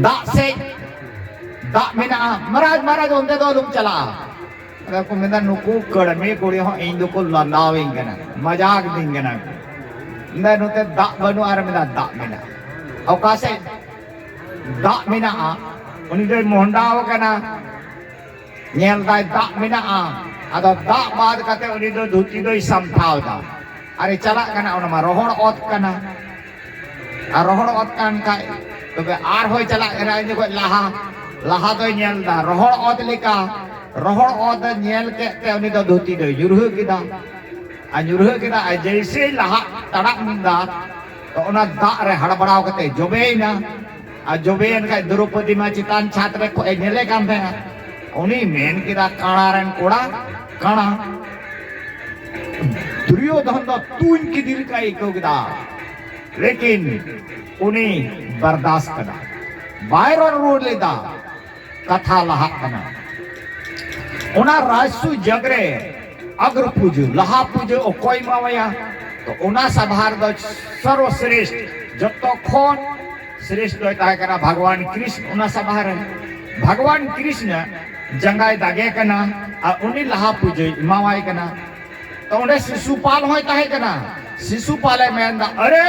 दा से दा मेना महाराज महाराज onte दो लुक चला अगर को मेना नुकु कड़मे कोड़ी हो इंदु को लंदाविंग कना मजाक दिंग कना इंदा नुते दा बनु आर मेना दा मेना अवकाशे दा मेना उनी दो मोहंडाव कना nyel dai dak mina आदो दाग बाद कते उनी दो धुती दो समथाव दा अरे चला कना ओना मा रोहड़ ओत कना आ रोहड़ ओत कान का तबे आर होय चला कना इन को लाहा दो नेल दा रोहड़ ओत लेका रोहड़ ओत नेल के ते उनी दो धुती दो जुरह किदा आ जुरह किदा जैसे लाहा तड़क मिंदा तो ओना दाग रे हड़बड़ाव कते जोबेना आ जोबेन का द्रौपदी मा चितान छात्र को नेले काम थे उनी मेन किदा काणारन कोड़ा काणा दुर्योधन दो तून की दिल का इको किदा लेकिन उनी बर्दाश्त कदा बायरन रोड लेदा कथा लहा कना उना राजसु जगरे अग्र पूजो लहा पूजो ओ कोई मावया तो उना सभार दो सर्वश्रेष्ठ जतो खोन श्रेष्ठ दो ताहे कना भगवान कृष्ण उना सभार भगवान कृष्ण जंगाई दागे कना आ उनी लहा पूजो मावाई कना तो उन्हें शिशुपाल होय ताहे कना शिशुपाले मेंदा अरे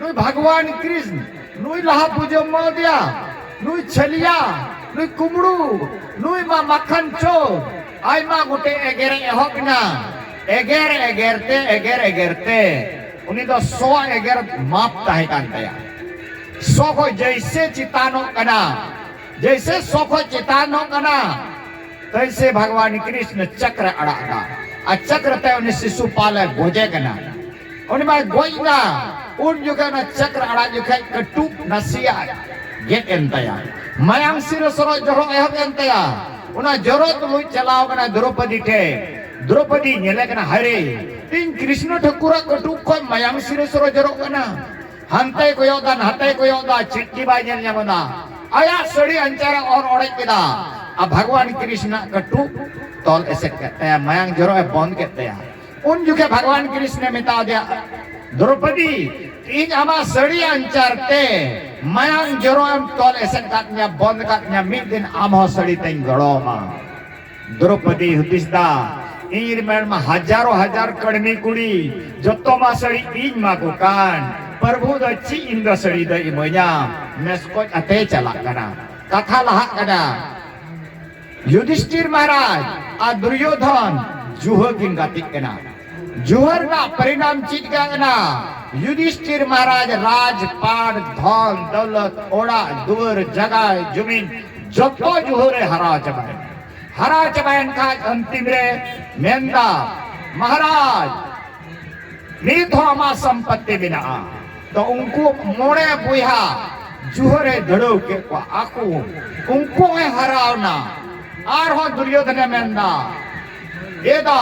नुई भगवान कृष्ण नुई लहा पूजो मा दिया नुई छलिया नुई कुमड़ू नुई मा मक्खन चो आई मा गुटे एगेर एहोकना एगेरते उनी तो 100 एगेर माप ताहे कान तया 100 को जैसे चितानो कना जैसे 100 को चितानो कना तैसे भगवान कृष्ण चक्र अड़ागा आ चक्र ते उन्हें शिशुपाल गोजे कना उन्हें मैं गोइना उन जुगे ना चक्र अड़ा जुगे कटुक नसिया गेट एंतया मयांग सिर सरो जरो एहब एंतया उना जरो तो लुई चलाओ कना द्रौपदी टे द्रौपदी नेले कना हरे तीन कृष्ण ठकुरा कटुक को मयांग सिर सरो जरो कना हंते को योदा चिट्ठी बाई नेल न्यामना आया सड़ी अंचारा और ओड़े किदा अब भगवान कृष्ण कटुक तोल ऐसे कहते हैं मयांग जरो है बंद कहते हैं उन जुगे भगवान कृष्ण ने मिटा दिया द्रौपदी इन आमा सड़ी अंचारते मयांग जरो हम तोल ऐसे काटन्या बंद काटन्या मिट दिन आम हो सड़ी तें गड़ो मा द्रौपदी हुतिसदा इन मेर मा हजारों हजार कड़मी कुड़ी जत्तो मा सड़ी इन मा को कान प्रभु द ची इन द सड़ी द इमोया मेसको अते चला कना कथा लहा कना युधिष्ठिर महाराज आ दुर्योधन जुह किन गातिक कना जुहर ना परिणाम चीत गना युधिष्ठिर महाराज राजपाट धन दौलत ओड़ा दूर जगह जमीन जतो जुहरे हरा चबायन का अंतिम रे मेंदा महाराज नीत हो आमा संपत्ति बिना तो उनको मोड़े बुहा जुहरे धड़ो के को आकू उनको है हरावना आर हो दुर्योधन मेंदा एदा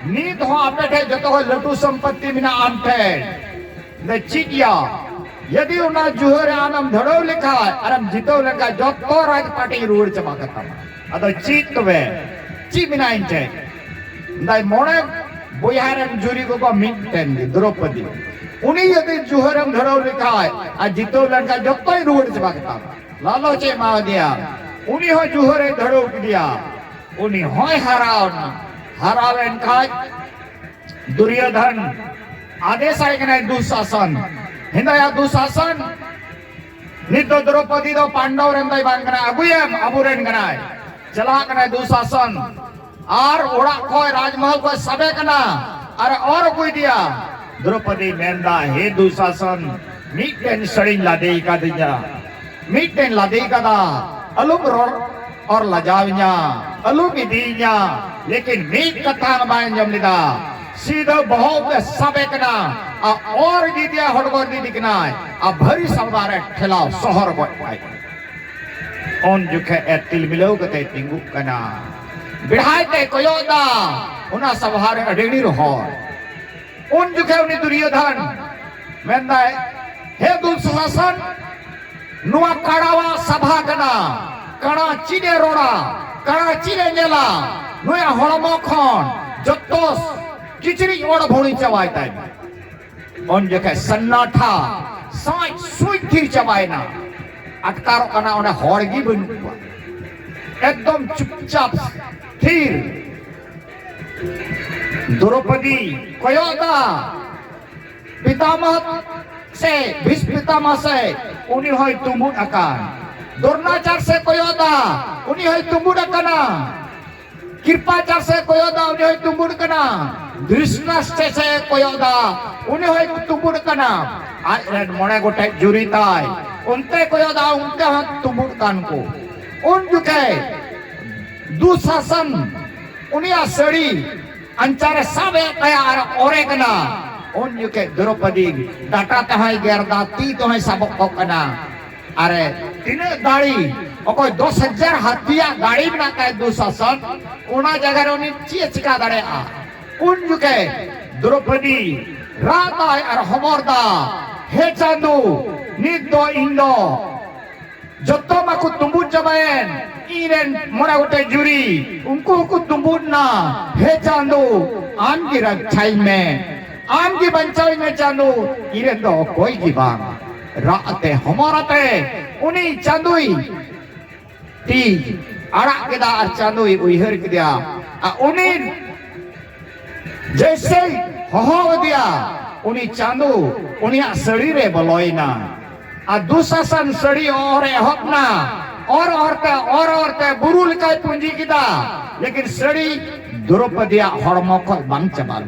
नीत हो अपेठे जतो हो लटू संपत्ति बिना आंटे न चिकिया यदि उना जुहरे आनम धड़ो लिखा अरम जितो लिखा जतो राज पार्टी रूढ़ चबा करता अदो चीत वे ची बिना इंचे दाई मोड़े बुहारन जुरी को मिटन द्रौपदी उन्हीं यदि जुहरम धड़ो लिखा आ जितो लड़का जतो ही रूढ़ चबा करता लालो चे माव दिया उन्हीं हो जुहरे धड़ो दिया उन्हीं हो हरावना हरावेन खाज दुर्योधन आदेश आए कि नहीं दुशासन हिंदया दुशासन नितो द्रौपदी दो पांडव रेंदाई बांग कना अबुयम अबुरेन कना चला कना दुशासन आर ओड़ा कोई राजमहल को सबे कना अरे और कोई दिया द्रौपदी मेंदा हे दुशासन मीटेन सड़ी लादे का दिया मीटेन लादे का दा अलुम और लजाविया अलू विधिया लेकिन मीट कथा बायन जमलिदा सीधा बहुत सबे कना और दीदिया हड़गोर दीदी कना आ भरी सवारे ठेलाव शहर को आई ओन जुखे एतिल मिलो कते तिंगु कना बिढ़ाते कोयोदा उना सवारे अडेड़ी रहो उन जुखे उनी दुर्योधन मेंदा हे दुशासन नुआ काड़ावा सभा कना कणा चीने रोड़ा कणा चीने नेला नुया हड़मो खन जत्तो किचरी ओड़ भोणी चबाय ताय ओन जखे सन्नाठा साई सुई थी चबायना अटकारो कना ओने हड़गी बनुवा एकदम चुपचाप थीर द्रौपदी कोयोदा पितामह से भीष्म पितामह से उनी होय तुमुन अकान द्रोणाचार्य से कोयोदा उनी होय तुमुन अकाना कृपाचार से कोयोदा उन्हें होय तुंबुड़ कना दृष्टाष्टे से कोयोदा उन्हें होय तुंबुड़ कना आज रेड मोने गोटे जुरी ताई उनते कोयोदा उनते हाथ तुंबुड़ कान को उन जुके दुशासन उन्हें सड़ी अंचारे साबे तैयार औरे कना उन जुके द्रौपदी डाटा तहाई गेरदा ती तो है सबक को कना अरे तिने गाड़ी ओको 10,000 हथिया गाड़ी बना के दुशासन उना जगह उन्हें ची चिका दड़े आ उन जुके द्रौपदी राता और हमरदा हे चांदू निदो इंदो जत्तो माकु तुंबुड जबायन इरेन मोना गोटे जुरी उनको को तुंबुड ना हे चांदू आम की रक्षाई में आम की बंचाई में चांदू इरेन दो कोई की बांग राते हमाराते उन्हीं चांदुई ती आड़ा केदा और चांदुई उइहर किया उन्हीं जैसे हो दिया उन्हीं चांदू उन्हीं शरीर बलोइना आ दुशासन सड़ी और हपना और औरते बुरुल का पूंजी किदा लेकिन सड़ी द्रौपदिया हड़मो को बांग चबाल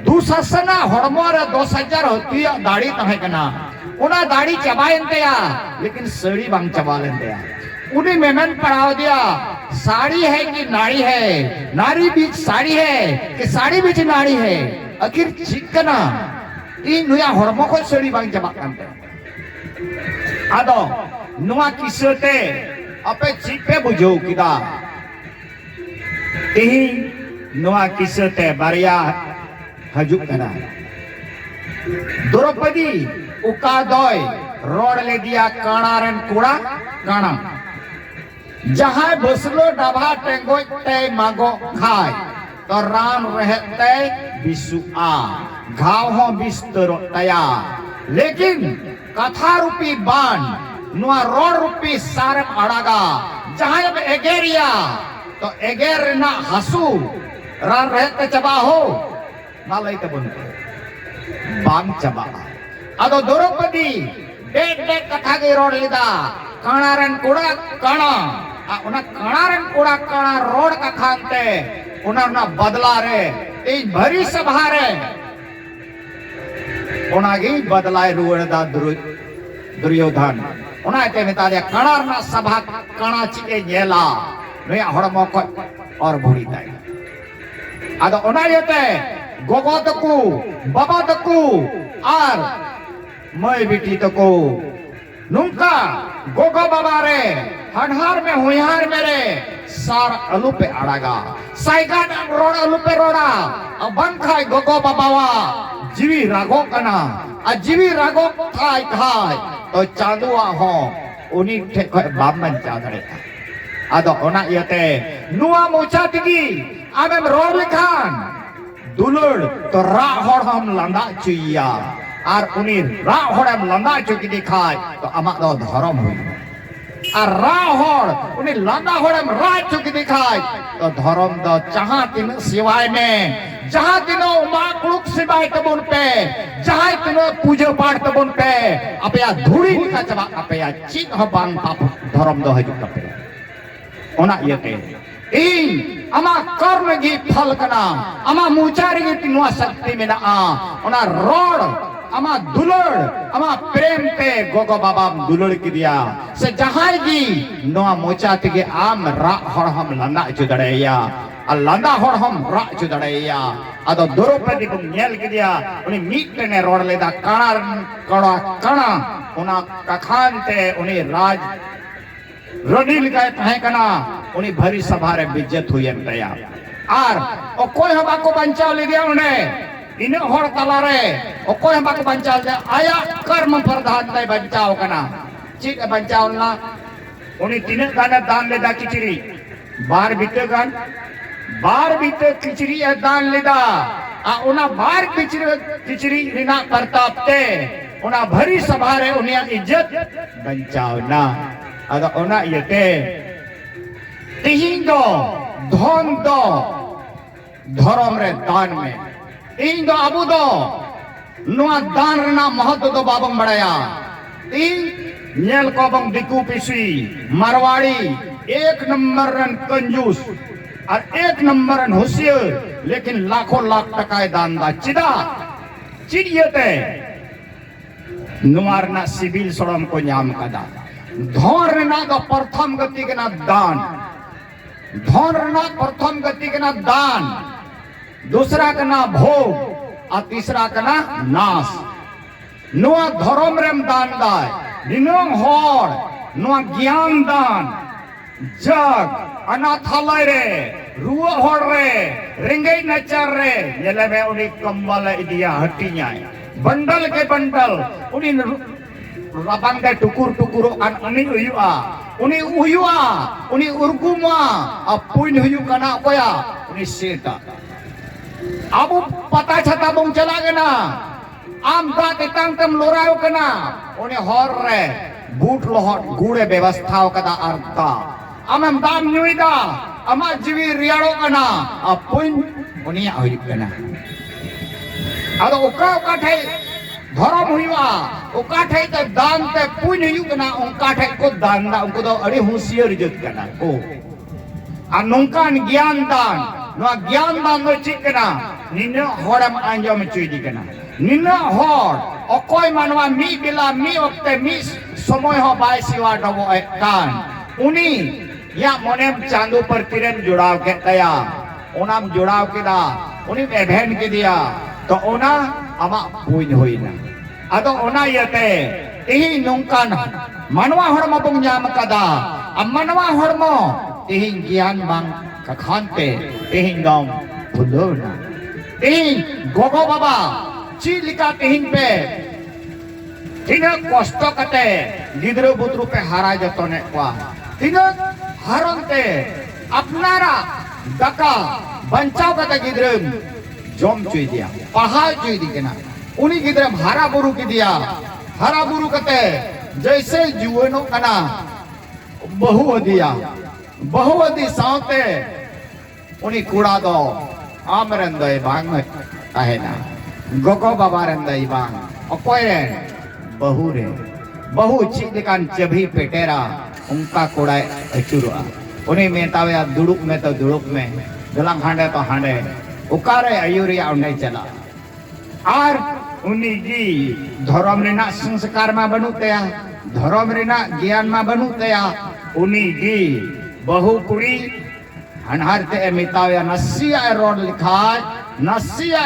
दुशासना हड़मो रे 10,000 हथिया दाढ़ी तहे कना उना दाढ़ी चबायन तेया लेकिन सड़ी बांग चबालन तेया उन्हें मेमन पढ़ाओ दिया साड़ी है कि नारी है नारी बीच साड़ी है कि साड़ी बीच नारी है आखिर चिकना इन नुया हड़मो को सड़ी बांग चबाकन तेया आदो नुआ किसते अपे चिपे बुझो किदा तेही नुआ किसते बारिया हजुक कना द्रौपदी उका दोय रोड ले दिया काणारन कुड़ा काणा जहां बसलो डबा टेंगो ते मागो खाय तो राम रहते बिसुआ घाव हो बिस्तर तया लेकिन कथा रूपी बाण नुआ रोड रूपी सारम अड़ागा जहां जब एगेरिया तो एगेर ना हसू रान रहते चबा हो ना लईते बनते बांग चबा अदो द्रौपदी डेट डेट कथा के रोड लिदा काणारन कुड़ा काणा उना काणारन कुड़ा काणा रोड का खानते उना बदला रे ए भरी सभा रे उनागी बदलाय रुवड़दा दुर्योधन उनाते मेता दे काणारना सभा काणा चिके नेला नुया हड़मो को और भुड़ी ताई आदो उना येते गोगो तकू बाबा तकू और मैं बेटी तको नुंका गोगो बाबा रे हनहार में हुइहार मेरे सार अलू पे अड़ागा साइगा रोड अलू पे रोड़ा अब बन खाए गोगो बाबावा जीवी रागो कना आ जीवी रागो खाए खाए तो चांदुआ हो उन्हीं ठेको बामन चादरे आदो ओना यते नुआ मोचा तिगी आमें रोड लिखान दुलड़ तो रा होड़ हम लंदा चुइया और उन्हीं रा होड़म लंदा चुकी दिखाए तो अमा दो धर्म हुई और रा होड़ उन्हीं लंदा होड़म रा चुकी दिखाए तो धर्म दो जहां तीन सिवाय में जहां तीनों मां कुलुक सिवाय तबुन पे जहां तीनों पूजा पाठ तबुन पे अपया धूड़ी निका चबा अपया चित हो बांग पाप धर्म दो हजू कपे ओना यते इन अमा कर्म गी फल कना अमा मुचारी गी तिनुआ शक्ति में ना ओना रोड अमा दुलड़ अमा प्रेम पे गोगो बाबा दुलड़ की दिया से जहां गी नोआ मोचा तिगे आम रा होड़ हम लंदा चुदड़ेया आ लंदा होड़ हम रा चुदड़ेया अदो द्रौपदी को नेल की दिया उनी मीट ने रोड लेदा काणा कड़ा काणा ओना कखानते उनी राज रडील गए तहे कना उनी भरी सभा रे बिज्जत हुई तया और ओ कोई हबा को बंचाव ले दिया उन्हें इन होड़ तला रे ओ कोई हबा को बंचाव दे आया कर्म प्रधान ते बंचाव कना चिक बंचाव ना उनी तीन गाना दान लेदा किचरी बार बीते किचरी दान लेदा आ उना बार किचरी रिना प्रताप ते उना भरी सभा रे उनिया इज्जत बंचाव ना अदा ओना यते तिहिं दो धन दो धर्म रे दान में इन दो अबू दो नुआ दान रना महत्व दो बाबम बड़ाया इन नेल को बंग दिकू पिसी मारवाड़ी एक नंबर रन कंजूस और 1 नंबर होशियार लेकिन लाखों लाख टका दान दा चिदा चिड़ियते नुआरना सिविल सोड़म को नाम कदा धन रेना दो प्रथम गति के ना दान धन रेना प्रथम गति के ना दान दूसरा का ना भोग और तीसरा का ना नाश नुआ धर्म रेम दान दाय निनों होर नुआ ज्ञान दान जग अनाथालय रे रुआ होर रे रेंगे नचर रे येले में उन्हीं कम्बल इदिया हटियां बंडल के बंडल उन्हीं rabang ke tukur-tukur an ani uyua uni urguma apuin huyu kana koya uni seta abu pata chata bong chala kena am da tetang tem lorao kena uni horre boot lohot gure ବ୍ୟବସ୍ଥା kada arta amam dam nyuida ama jiwi riaro kana apuin uni huyu kana ado oka thai धर्म हुआ ओका ठे त दान ते पुण्य हुई कना ओका ठे को दान दा उनको तो अड़ी होशियार जत कना को आ नोंकान ज्ञान दान नो ज्ञान दान नो चिक कना निने होरम आंजम चुई कना निने होर अकोय मानवा मी बिला मी वक्ते मी समय हो बाय सिवा डबो कान उनी या मोने चांदो पर किरण जुड़ाव के तया ओनाम जुड़ाव केदा उनी एभेन के दिया तो ओना ama puin hoina ado ona yate ihi nongkan manwa hormo bong nyam kada manwa hormo ihi gian bang kakhante ihi dong pulona ihi gogo baba chilika ihi pe tina kosto kate gidro butru pe hara jatone kwa tina haronte apnara daka bancau kata gidrum जम चुई दिया पहाड़ चुई दी के ना उन्हीं की तरफ हरा बुरु की दिया हरा बुरु कते जैसे जुएनो कना बहुवदी साउते उन्हीं कूड़ा दो आमरंदे बांग आहे ना गोगो बाबा रंदे बांग अकोये बहु चीज कान चभी पेटेरा उनका कूड़ा अचुरा उन्हीं में तावे दुड़ुक में तो दुड़ुक में गलंग हांडे तो हांडे उकारे आयुरिया उन्हें चला और उन्हीं की धर्म रेना संस्कार में बनुतया धर्म रेना ज्ञान में बनुतया उन्हीं की बहु कुड़ी हनहरते मिताया नसिया रोड लिखाय नसिया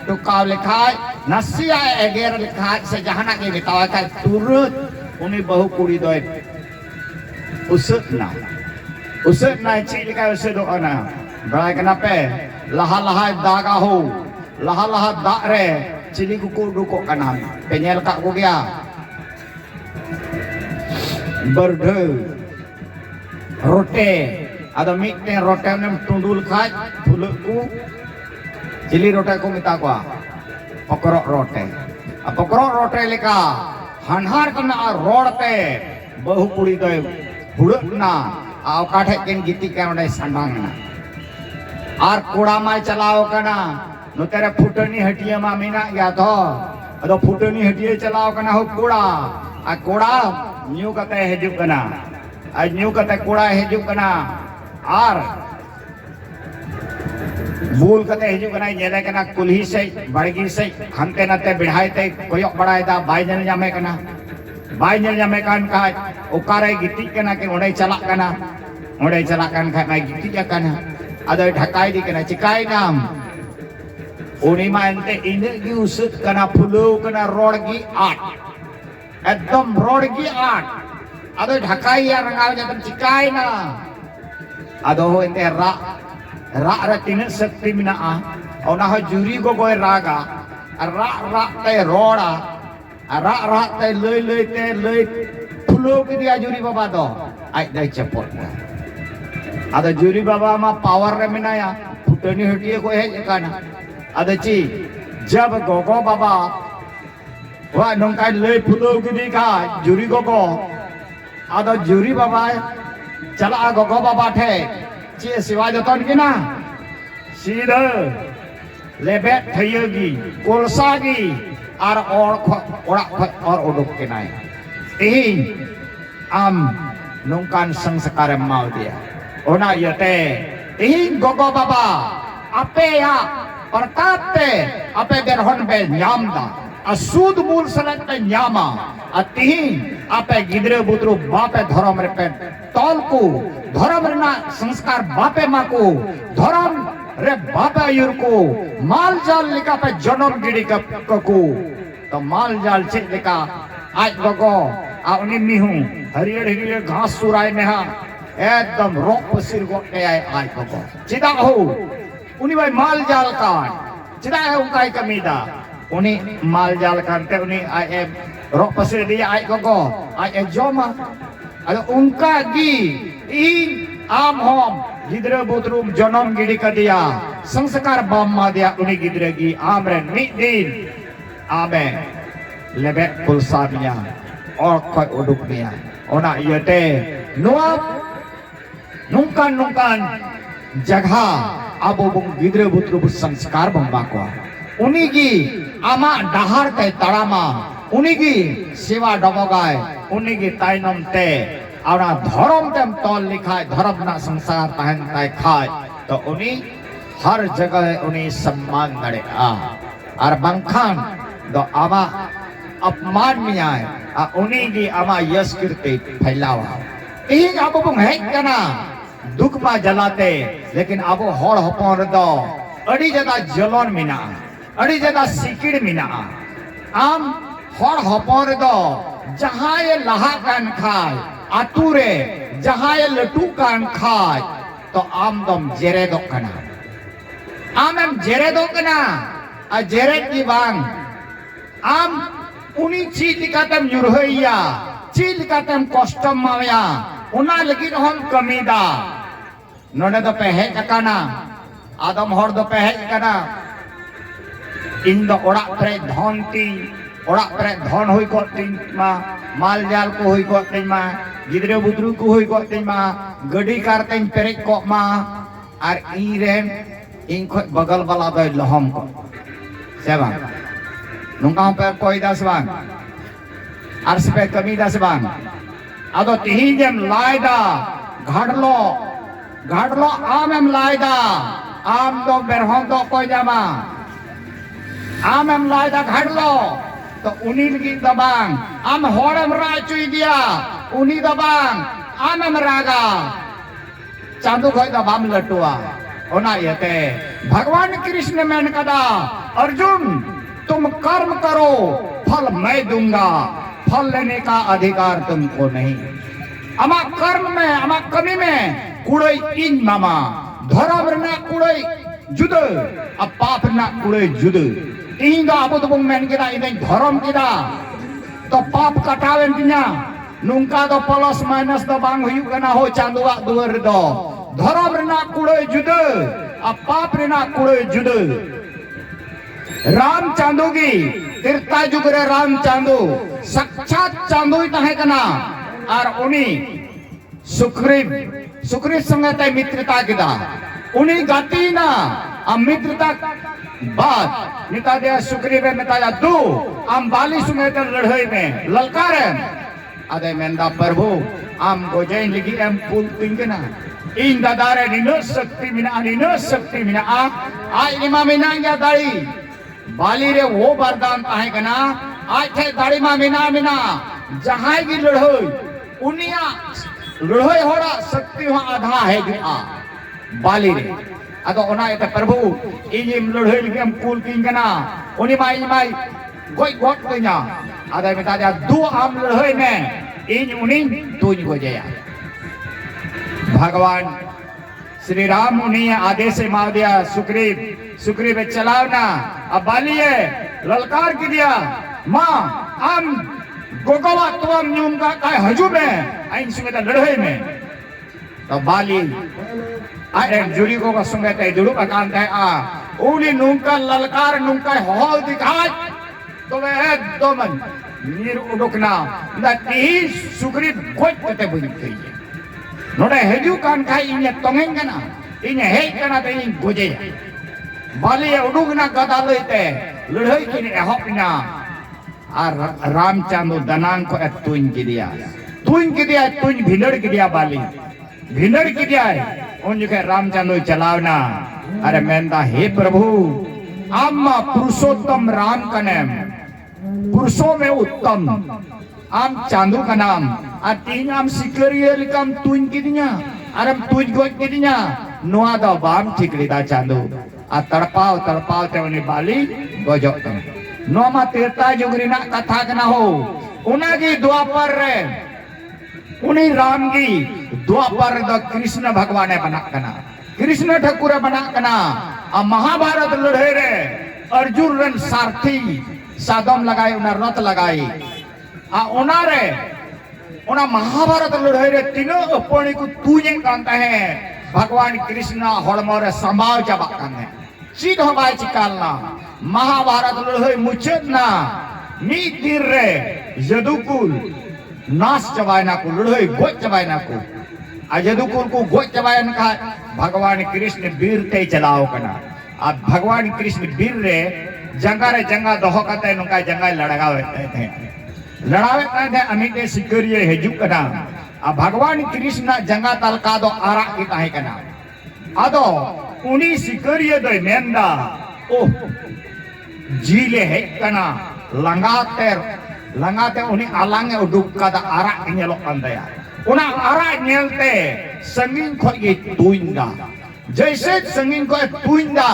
टुकाव लिखाय नसिया एगेर लिखाय से जहाना के मितावा का तुरंत उन्हीं बहु कुड़ी दो उसना चीज लिखा उसे दो ना बड़ा kenapa laha daga ho laha dak re cili kuku duko kanan penyel kak ko gya berde rote ada mikte rote nem tundul khaj bulukku cili rote ko mita ko pokrok rote leka hanhar kana rote bahu puri doy bulukna au kathe ken giti kan dai sandang na और कूड़ा में चलाओ कना no तेरे फुटनी हटिया में मीना गया तो अदो फुटनी हटिया चलाओ कना हो कूड़ा आ कूड़ा न्यू कते हेजु कना आ न्यू कते कूड़ा हेजु कना और मूल कते हेजु कना येले कना कुल्ही से बड़गी से हमते नते बिढ़ाइते कोयक बड़ायदा बाय जन जामे कान का ओकारे गिटी कना के ओडे चला कना खा मैं गिटी कना ada ढकाई दी कना चिकाई नाम उनी मानते इने की उसत कना फुलो कना रोडगी आट एकदम रोडगी आट ada ढकाई या रंगाव जतन चिकाई ना ado ho ente ra ra tine sakti mina a ona ho juri go goy raga ra te roda ra te lei te lei फुलो की दिया juri baba do ai dai cepot ada juri baba ma power re minaya फुटनी हटिए को है काना ada ची जब गोगो बाबा वा नोंकाय ले फुलो गिदी का जूरी गोगो ada juri baba चला गोगो बाबा ठे ची सिवा जतन की ना सीधा लेबेट थयगी कोलसागी और उडुक के नाय इन आम नोंकान संस्कार माव दिया ओना यते तीन गोगो बाबा आपे या प्रताप पे आपे बेरहन पे न्यामदा असूद मूल सलत पे न्यामा तीन आपे गिद्रे बुद्रु बापे धर्म रे पे तौल को धर्म रना संस्कार बापे मा को धर्म रे बापे आयुर को माल जाल लिका पे जन्म गिड़ी को तो माल जाल चेक लिका आज गोगो उन्हीं मिहू हरियर हरियर घास सुराय में हा एकदम रोक पसिर गोटे आए आज गोगो चिदा हो उन्हीं भाई माल जाल का चिदा है उनका ही कमीदा उन्हीं माल जाल करते उन्हीं आए रोक पसिर दिया आज गोगो आए जोमा अगर उनका गी इन आम होम गिद्रे बुद्रुम जन्म गिड़ी का दिया संस्कार बाम मा दिया उन्हीं गिद्रे गी आम रे निदिन आमे लेबे पुलसामिया और कोई उडुक मिया ओना यते नुकान जगह अब गिद्रे बुद्रु संस्कार बम्बा को उन्हीं की आमा डहार ते तड़ामा उन्हीं की सेवा डबगाय उन्हीं की ताइनम ते और धर्म तेम तौल लिखाए धर्म ना संसार तहन ताय खाए तो उन्हीं हर जगह उन्हीं सम्मान दड़े और बंखान तो आमा अपमान में आए उन्हीं की आमा यश कीर्ति फैलावा एक अब है क्या दुख मा जलाते लेकिन अब हड़ हपन दो अड़ी जदा जलन मिना अड़ी जदा सिकिड़ मिना आम हड़ हपन दो जहां ये लहा कान खाए आतुरे जहां ये लटू कान खाए तो आम दम जेरे दो कना आम एम जेरे दो कना आ जेरे की बांग आम उन्हीं चीज लिकातेम युरहैया चीज लिकातेम कष्टम मावया उना लगी हम कमीदा नोने दो पे है कना आदम हर दो पे है कना इन दो ओड़ा प्रे धन ती ओड़ा प्रे धन होई को तीन मा माल जाल को होई को तीन मा गिद्रे बुद्रु को होई को तीन मा गडी कारते पेरे को मा और ई रेन इन को बगल वाला दो लहम को सेवा नुका पे कोई दस बांग अर्श पे कमी दस बांग अदो तिही जेम लायदा घाड़लो आम एम लायदा आम दो बेरहों दो कोई जामा आम एम लायदा घाड़लो तो उन्हीं लगी दबांग आम होड़म राचुई दिया उन्हीं दबांग आम एम रागा चांदू खोई दबाम लटुआ ओना यते भगवान कृष्ण मैंने कदा अर्जुन तुम कर्म करो फल मैं दूंगा फल लेने का अधिकार तुमको नहीं अमा कर्म में अमा कमी में कुड़ई इन मामा धर्म रना कुड़ई जुद अब पाप रना कुड़ई जुद तीन दा अब तुम मैंने किदा इधर धर्म किदा तो पाप कटावे तिnya नुंका दो प्लस माइनस दो बांग हुई कना हो चांदुआ दुवर दो धर्म रना कुड़ई जुद अब पाप रना कुड़ई जुद राम चांदू की तिरता जुगरे राम चांदू साक्षात चांदू तहे कना और उन्हीं सुग्रीव संगत मित्रता किदा उन्हीं गाती ना अब मित्रता बाद निता दिया सुग्रीव मिताया दो आम बाली सुंगत लड़ाई में ललकारे अदे मेंदा प्रभु आम गोजै लिखी एम पुल पिंकना इन दादारे निनो शक्ति मिना आ इमा मिना या दाई बाली रे वो वरदान ताहे कना आज थे दाड़ी मा मिना जहां की लड़ोई उनिया लड़ोई होड़ा शक्ति हो आधा है कि बाली रे अतो ओना एते प्रभु इजिम लड़ोई लिखम कुल किन कना उनी माई गोई गोट कन्या आदे मिता जा दो आम लड़ोई में इन उनी तुझ को जया भगवान श्री राम उन्हीं आदेश मार दिया सुग्रीव चलाओ ना अब बाली है ललकार की दिया माँ आम गोगवा तुम न्यूम का काय हजू में आइन सुंगे तो लड़ाई में तो बाली आए जुड़ी को का सुंगे तो जुड़ू का कांत है उन्हीं नुंका ललकार नुंका हॉल दिखाए तो वे एकदम नीर उड़कना ना ती सुग्रीव कोई कते बुझ गई नोड़े हेजू कान खाई इन्हें तोंगें कना इन्हें हे कना तो इन गुजे बाली उड़ुगना गदा लेते लड़ाई की ने होपना और रामचंद्र दनांग को तुन की दिया तुन भिनड़ की दिया बाली भिनड़ की दिया उन जगह रामचंद्र चलावना अरे मेंदा हे प्रभु आम पुरुषोत्तम राम कनेम पुरुषों में उत्तम आम चांदू का नाम तीन आम सिकरिया लिकम तुन किदिnya अरे तुज गोज किदिnya नोआ दा बाम ठीक लिदा चांदू तड़पाव तड़पाव ते उन्हें बाली गोजो तम नोमा तेरता जुगरीना कथा कना हो उनागी द्वापर रे उन्हीं राम की द्वापर द कृष्ण भगवान बना कना कृष्ण ठाकुर बना कना महाभारत लड़े रे अर्जुन रन सारथी सादम लगाई उना रथ लगाई उना रे उना महाभारत लड़े रे तीनों अपनी को तुझे कांता है भगवान कृष्ण हड़मो रे संभाव चाबा काने चीज हमारे चिकालना महाभारत लड़े मुचत ना नी तीर रे यदुकुल नाश चबायना को लड़े गोच चबायना को यदुकुल को गोच चबायन का भगवान कृष्ण वीर ते चलाओ कना अब भगवान कृष्ण वीर रे जंगा दोहो कते नुका जंगा लड़ावे थे अमिते सिकरिये हेजु कना अब भगवान कृष्ण जंगा तलका दो आरा की ताहे कना आदो उनी सिकरिये दो मेंदा ओ जीले है कना लंगाते उनी अलांगे उडुक का दा आरा नेलो कंदया उना आरा नेलते संगीन को ये तुइंदा जैसे संगीन को तुइंदा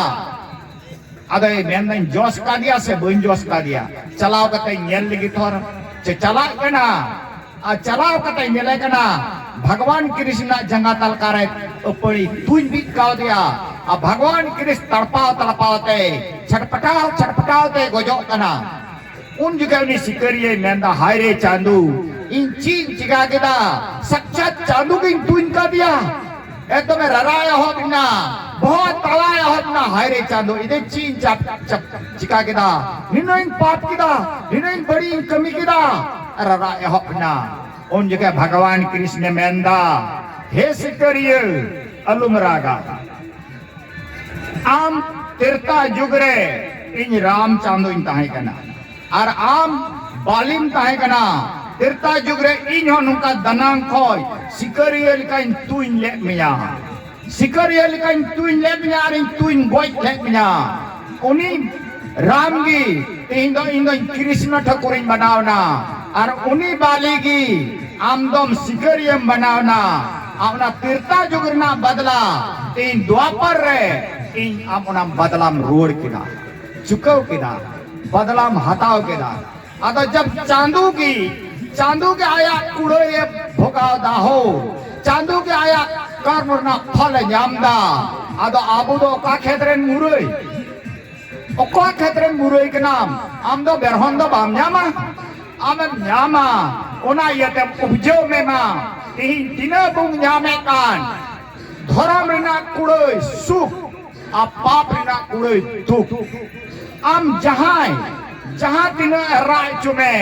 अदे मेंदा जोश का दिया से बन जोश का दिया चलाओ कते नेल लगी थोर चला कना चलाओ कते नेले कना भगवान कृष्ण जंगा तलकारे उपड़ी तुइन भी का दिया भगवान कृष्ण तड़पाते छटपटाते गोजो कना उन जगह उन्हें सिकरिये मेंदा हायरे चांदू इन चीन चिका केदा सच्चा चांदू की तुइन का दिया एकदम रराया हो बिना बहुत तलाया हो बिना हायरे चांदू इधर चीन चप चिका केदा निनो इन पाप केदा निनो इन बड़ी कमी केदा रराया हो बिना उन जगह भगवान कृष्ण मेंदा हे सिकरिये अलुमरागा आम तिरता जुगरे इन राम चांदू इन ताहे कना और आम बालिम ताहे कना तिरता जुगरे इन हो नुका दनांग खोय सिकरिया लिका इन तुइन ले मिया सिकरिया लिका इन तुइन ले मिया और इन तुइन गोय ले मिया उनी राम की इन दो कृष्ण ठाकुर इन बनावना और उनी बाली की आमदम सिकरिया बनावना अपना तिरता जुगरना बदला इन द्वापर रे इन अपना बदलाम रोड किदा चुकाव किदा बदलाम हटाओ किदा अतो जब चांदू के आया कुड़ो ये भोगाव दा हो चांदू के आया कर्मना फल जामदा अतो आबू दो का क्षेत्रन मुरई ओका क्षेत्रन मुरई के नाम आम दो बेरहन दो बाम जामा आम जामा ओना यते उपजो में मा तीना बुंग जामे कान धर्म रिना कुड़ो सुख पाप रिना कुड़ो दुख आम जहां तीना राय चुमे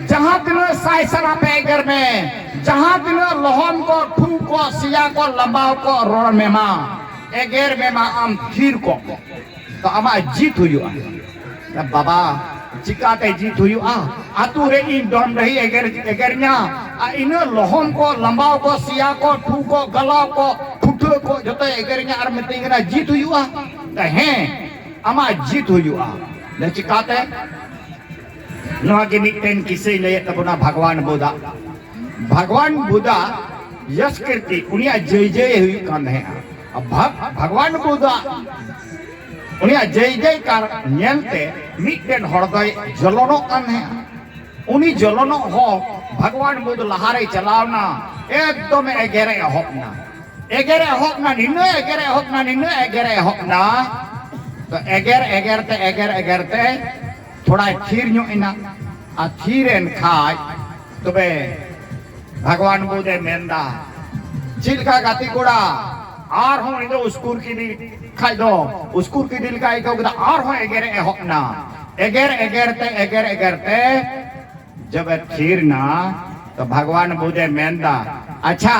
जहां तीना साइसरा पेगर में जहां तीना लोहन को ठू को सिया को लंबाव को रोड में मा एगेर में मा आम खीर को तो आमा जीत हुई बाबा चिकाते जीत हुई आतु रे इन डोम रही एगेरnya इन लोहन को लंबाव को सिया को ठू को गलाव को ठुठो को जतो एगेरnya आर मितिंगना जीत हुई तो हैं आमा जीत हुई न चिकाते नोआ के मिटेन किसे ले तबना भगवान बुद्धा यश कीर्ति उनिया जय जय हुई कान है भगवान बुद्धा उनिया जय जय कार नेलते मिटेन हरदय जलनो कान है उनी जलनो हो भगवान बुद्ध लहारे चलावना एकदम एगेरे होकना निन्नो एगेरे होकना तो एगेरते थोड़ा थीर न्यो इना थीरेन खाय तबे भगवान बुद्धे मेंदा चिलका गाती कोड़ा आर हो इदो उसकुर की दिल खाय दो उसकुर की दिल का इको आर हो एगेरे होकना एगेरते जब थीर ना तो भगवान बुद्धे मेंदा अच्छा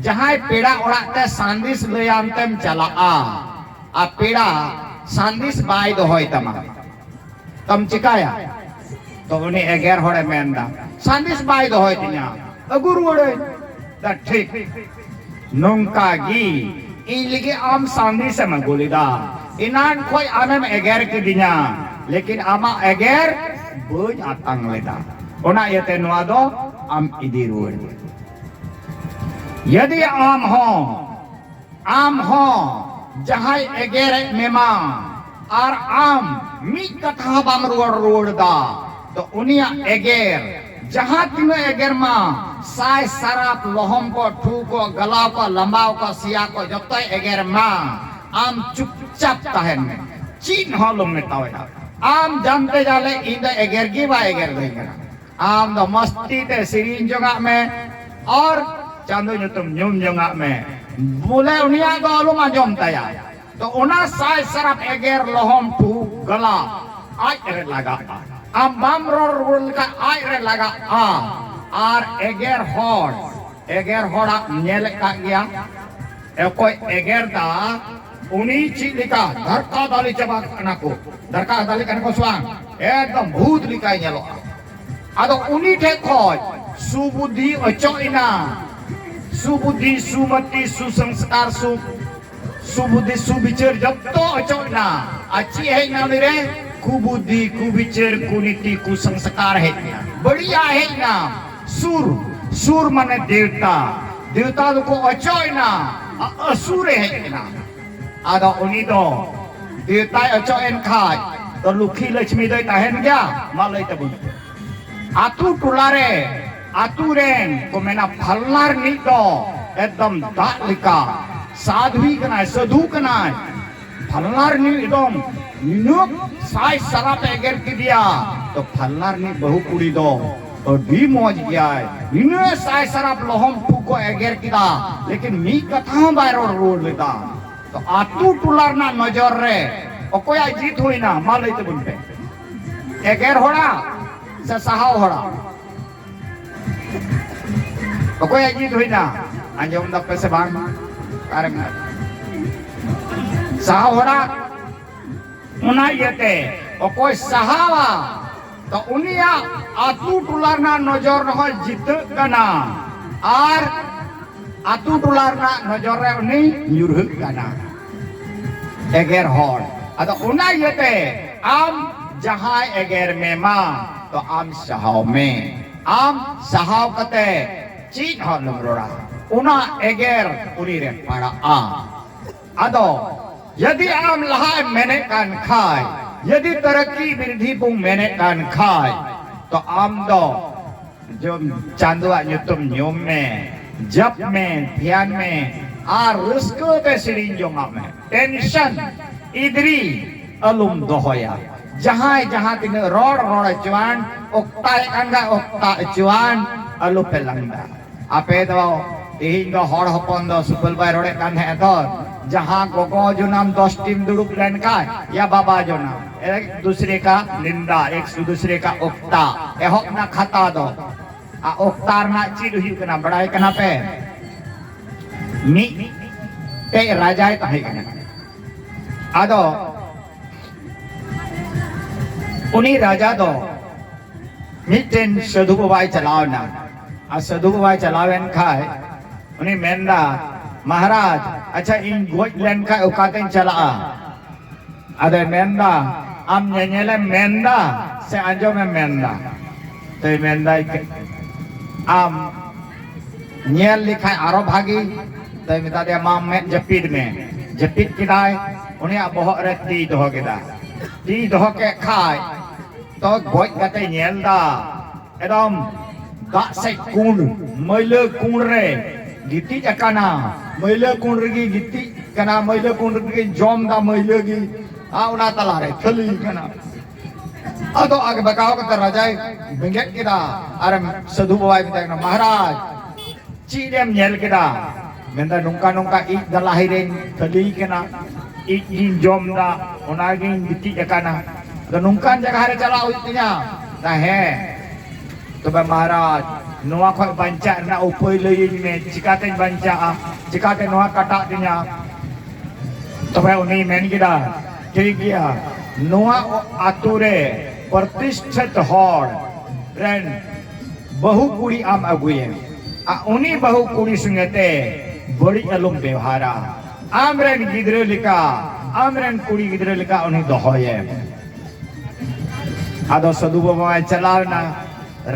जहां पेड़ा ओड़ाते सांदिस लयामतेम चला आ पेड़ा सांदिस बाय दो होय तमा तम चिकाया तो उन्हें एगेर होड़े मेंदा सांदिस बाय दो होय तिना अगुर वड़े दा ठीक नोंका गी इन लगे आम सांदी से मगुलिदा इनान खोई आमेम एगेर के दिना लेकिन आमा एगेर बोझ आतंग लेदा ओना यते नवा दो आम इदी रुड़ यदि आम हो जहां एगेर मेमा और आम मी कथा बाम रुड़ दा तो उनिया एगेर जहां तीनों एगेर मा साय सराप लोहम को ठू को गलाव को लंबाव को सिया को जब तक एगेर मा आम चुपचाप तहन में चीन हॉलों में तावेगा आम जानते जाले इंदा एगेर की बा एगेर देंगे आम दो मस्ती ते सिरीन जोगा में और चांदो जो तुम न्यूम जोगा में बोले उनिया को आलू मा जोमता या तो उना साय सराप एगेर लोहम ठू गला आज रे लगा आम बाम रोल का आज रे लगा आर एगेर होड़ा नेल का गया कोई एगेर दा उन्हीं चीज लिखा धरका दाली चबा कना को धरका दाली कना को स्वांग एकदम भूत लिखा नेलो आदो उन्हीं ठे खोज सुबुद्धि अचोइना सुबुद्धि सुमति सुसंस्कार सुबुद्धि सुविचार जब तो अचोइना अच्छी है ना रे कुबुद्धि कुविचार कुनीति कुसंस्कार है बढ़िया है ना सुर माने देवता को अचोइना असुर है ना आदा उनी दो देवता अचोइन खाय तो लुखी लक्ष्मी दो तहन गया मालय तबुन आतु टुलारे आतु रेन को मेना फलनार नी दो एकदम दाग लिका साधुई कनाय साधु कनाय फलनार नी एकदम नुक साय सराप एगेर की दिया तो फलनार नी बहु कुड़ी दो और दी मौज गया है इन्हें साय सराप लोहम फूको एगेर किदा लेकिन मी कथा बायरो रोड लेता तो आतु टुलार ना नजर रे ओकोया जीत हुई ना मालय तबुन पे एगेर होड़ा से सहाव होड़ा ओकोया जीत हुई ना अंजम दप्पे से बांग कारम सहाव होड़ा उना येते ओकोय सहावा तो उनिया आतु टुलार ना नजर रहो जीत कना और आतु टुलार ना नजर रे उनी युरह कना एगेर होड़ अतो उना येते आम जहां एगेर में मा तो आम सहाव में आम सहाव कते चीज हॉलम रोड़ा उना एगेर उनी रे पड़ा अदो यदि आम लहाय मैंने कान खाय यदि तरक्की वृद्धि पुंग मैंने कान खाय तो आम दो जो चांदुआ न्यूतुम न्यूम में जप में ध्यान में आर रिस्को ते सिरिन जोंगा में टेंशन इधरी अलुम दोहोया जहां तीन रोड चुआन ओक्ता अंगा ओक्ता चुआन अलु पे लंगा आपे दो तेहिं दो हड़ हपन दो सुपल बाय रोडे कान है तो जहां गोगो जो नाम 10 टीम दुड़ुप लेन का या बाबा जो नाम एक दूसरे का निंदा एक दूसरे का ओक्ता एहोक ना खाता दो आ ओक्तार ना चीज हुई कना बड़ाई कना पे मी ते राजाए ताहे कना आदो उनी राजा दो मिटेन साधु बाई चलाव ना आ साधु बाई चलावेन खाए उनी मेंदा महाराज अच्छा इन गोज लेन का उकातेन चला अदे मेंदा आम नेनेले मेंदा से आजो में मेंदा तो मेंदा आम नेल लिखा आरो भागी तो मिता दे माम में जपिद किदाय उन्हें बहुत रे ती दोह के खाय तो गोज कते नेल दा एकदम दा से कुंड मैले कुंड रे गिटी जकाना मैले कुंड गी गिटी कना मैले कुंड गी जोम दा मैले गी आवना तला रे थली कना अदो आगे बकाओ का राजा बेंगेट किदा अरे साधु बाई बिता महाराज चीरेम नेल किदा मेंदा नुंका इ दलाही रे थली कना इ इन जोम दा ओनागी गिटी जकाना तो नुंकान जगह रे चला उतिया ता है तो महाराज नोआ खो बंचा ना उपाय लई में चिकाते बंचा चिकाते नोआ कटा दिया तो उनी मेन गिदा ठीक गया नोआ आतुरे प्रतिष्ठित हॉड़ रेन बहु कुड़ी आम अगुए आ उनी बहु कुड़ी संगते बड़ी अलुम व्यवहारा आमरेन गिद्रे लिका आमरेन कुड़ी गिद्रे लिका उन्हीं दोहोये आदो सदु बाबा चलावना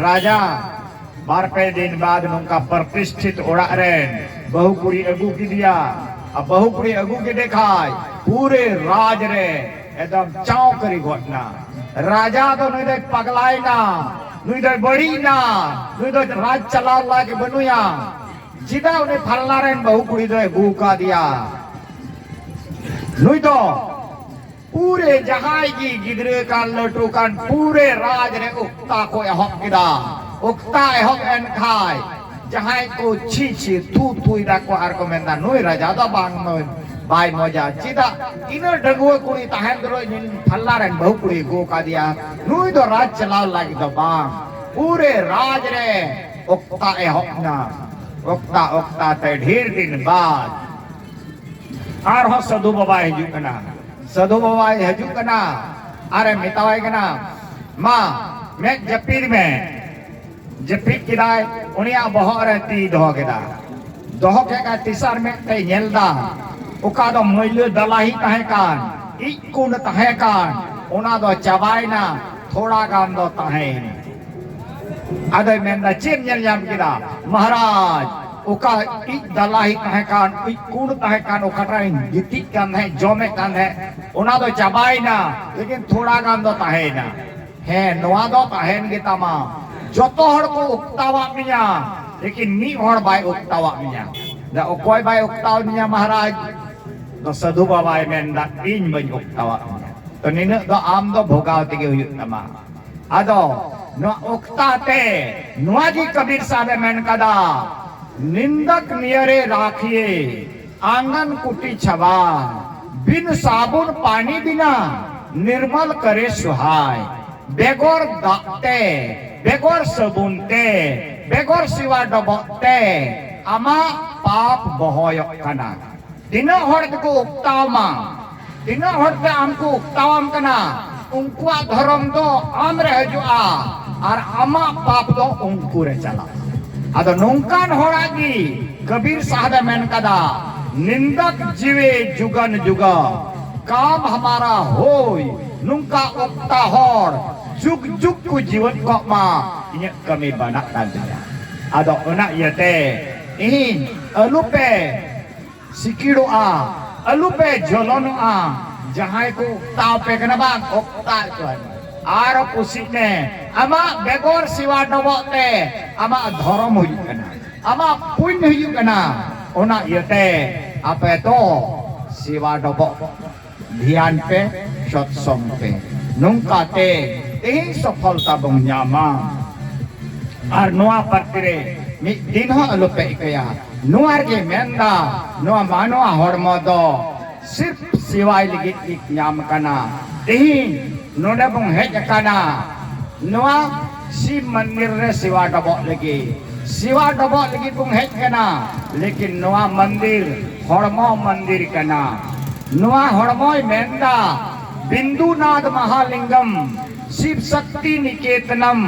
राजा बार पे दिन बाद उनका प्रतिष्ठित ओड़ा रेन बहु कुड़ी अगू की दिया अब बहु कुड़ी अगू के देखाय पूरे राज रे एकदम चाव करी घटना राजा तो नहीं दे पगलाई ना नहीं दे बड़ी ना नहीं दे राज चला ला के बनुया जिदा उन्हें फलना रेन बहु कुड़ी दे गू का दिया नहीं तो पूरे जहाई की गिदरे का लटू का पूरे राज रे उक्ता को हक किदा उक्ता हक एन खाय जहाई को छी छी तू तू इरा को आर को मेंदा नोई राजा दा बांग नोई बाय मजा चिदा इनो डगुआ कुड़ी ताहेन दरो इन फल्ला रेन बहु कुड़ी गो का दिया नोई तो राज चलाव लागी दा बांग पूरे राज रे उक्ता हक ना उक्ता उक्ता ते ढेर दिन बाद आर हो सदु बाबा हिजुक कना सदु बाबा हिजुक कना अरे मितावाई कना मां मैं जपीर में जपीर किदाय उनिया बहो रहती दोह केदा दोह के का तिसार में ते नेलदा उका दो मैलो दलाही तहे कान इकुन तहे कान ओना दो चबायना थोड़ा गान दो तहे आदे मेंदा चिम नेल जाम किदा महाराज उका एक दलाही तहे कान इकुन तहे कान उकटराइन गिति कान है जोमे कान है ओना दो चबायना लेकिन थोड़ा गान दो तहे ना है नोआ दो तहेन गिता मा जोतो हड़ को उक्तावा मिया लेकिन मी हड़ बाय उक्तावा मिया दा ओकोय बाय उक्तावा मिया महाराज तो सदु बाबाय मेंदा इन बन उक्तावा तो निने दो आम दो भोगाव तेगे हुयुक तमा आदो नो उक्ताते नोआजी कबीर साहब मेन कदा निंदक नियरे राखिए आंगन कुटी छवा बिन साबुन पानी बिना निर्मल करे सुहाय बेगोर दाते बेगोर सबुनते बेगोर सिवा डबते आमा पाप बहोय कना तीना हड़ को उक्तावमा तीना हड़ पे हमको उक्तावम कना उनको धर्म दो आम रे हजुआ और आमा पाप दो उनको रे चला आदो नोंकान होड़ागी कबीर साहब मेन कदा निंदक जीवे जुगन जुगा काम हमारा होय नुंका उक्ता होड़ जुग जुग को जीवन को मा इन्हें कमी बना कर दिया आदो उना यते इन अलुपे सिकिड़ो अलुपे जलोनो जहां को उक्ता पे कना बांग उक्ता को आरो कुसिने आमा बेगोर सिवा डबोते आमा धर्म हुई कना आमा पुण्य हुई कना ओना यते आपे तो सिवा डबो ध्यान पे सत्संग पे नुंका ते तेही सफलता बंग न्यामा और नोआ पत्रे मी दिन हो अलुपे इकया नोआर के मेंदा नोआ मानोआ हड़मो दो सिर्फ सिवाय लगी एक न्याम कना तेही नोडे बंग हेज कना नोआ शिव मंदिर रे सिवा डबो लगी बंग हेज कना लेकिन नोआ मंदिर हड़मो मंदिर कना नोआ हड़मो मेंदा बिंदुनाथ महालिंगम शिव शक्ति निकेतनम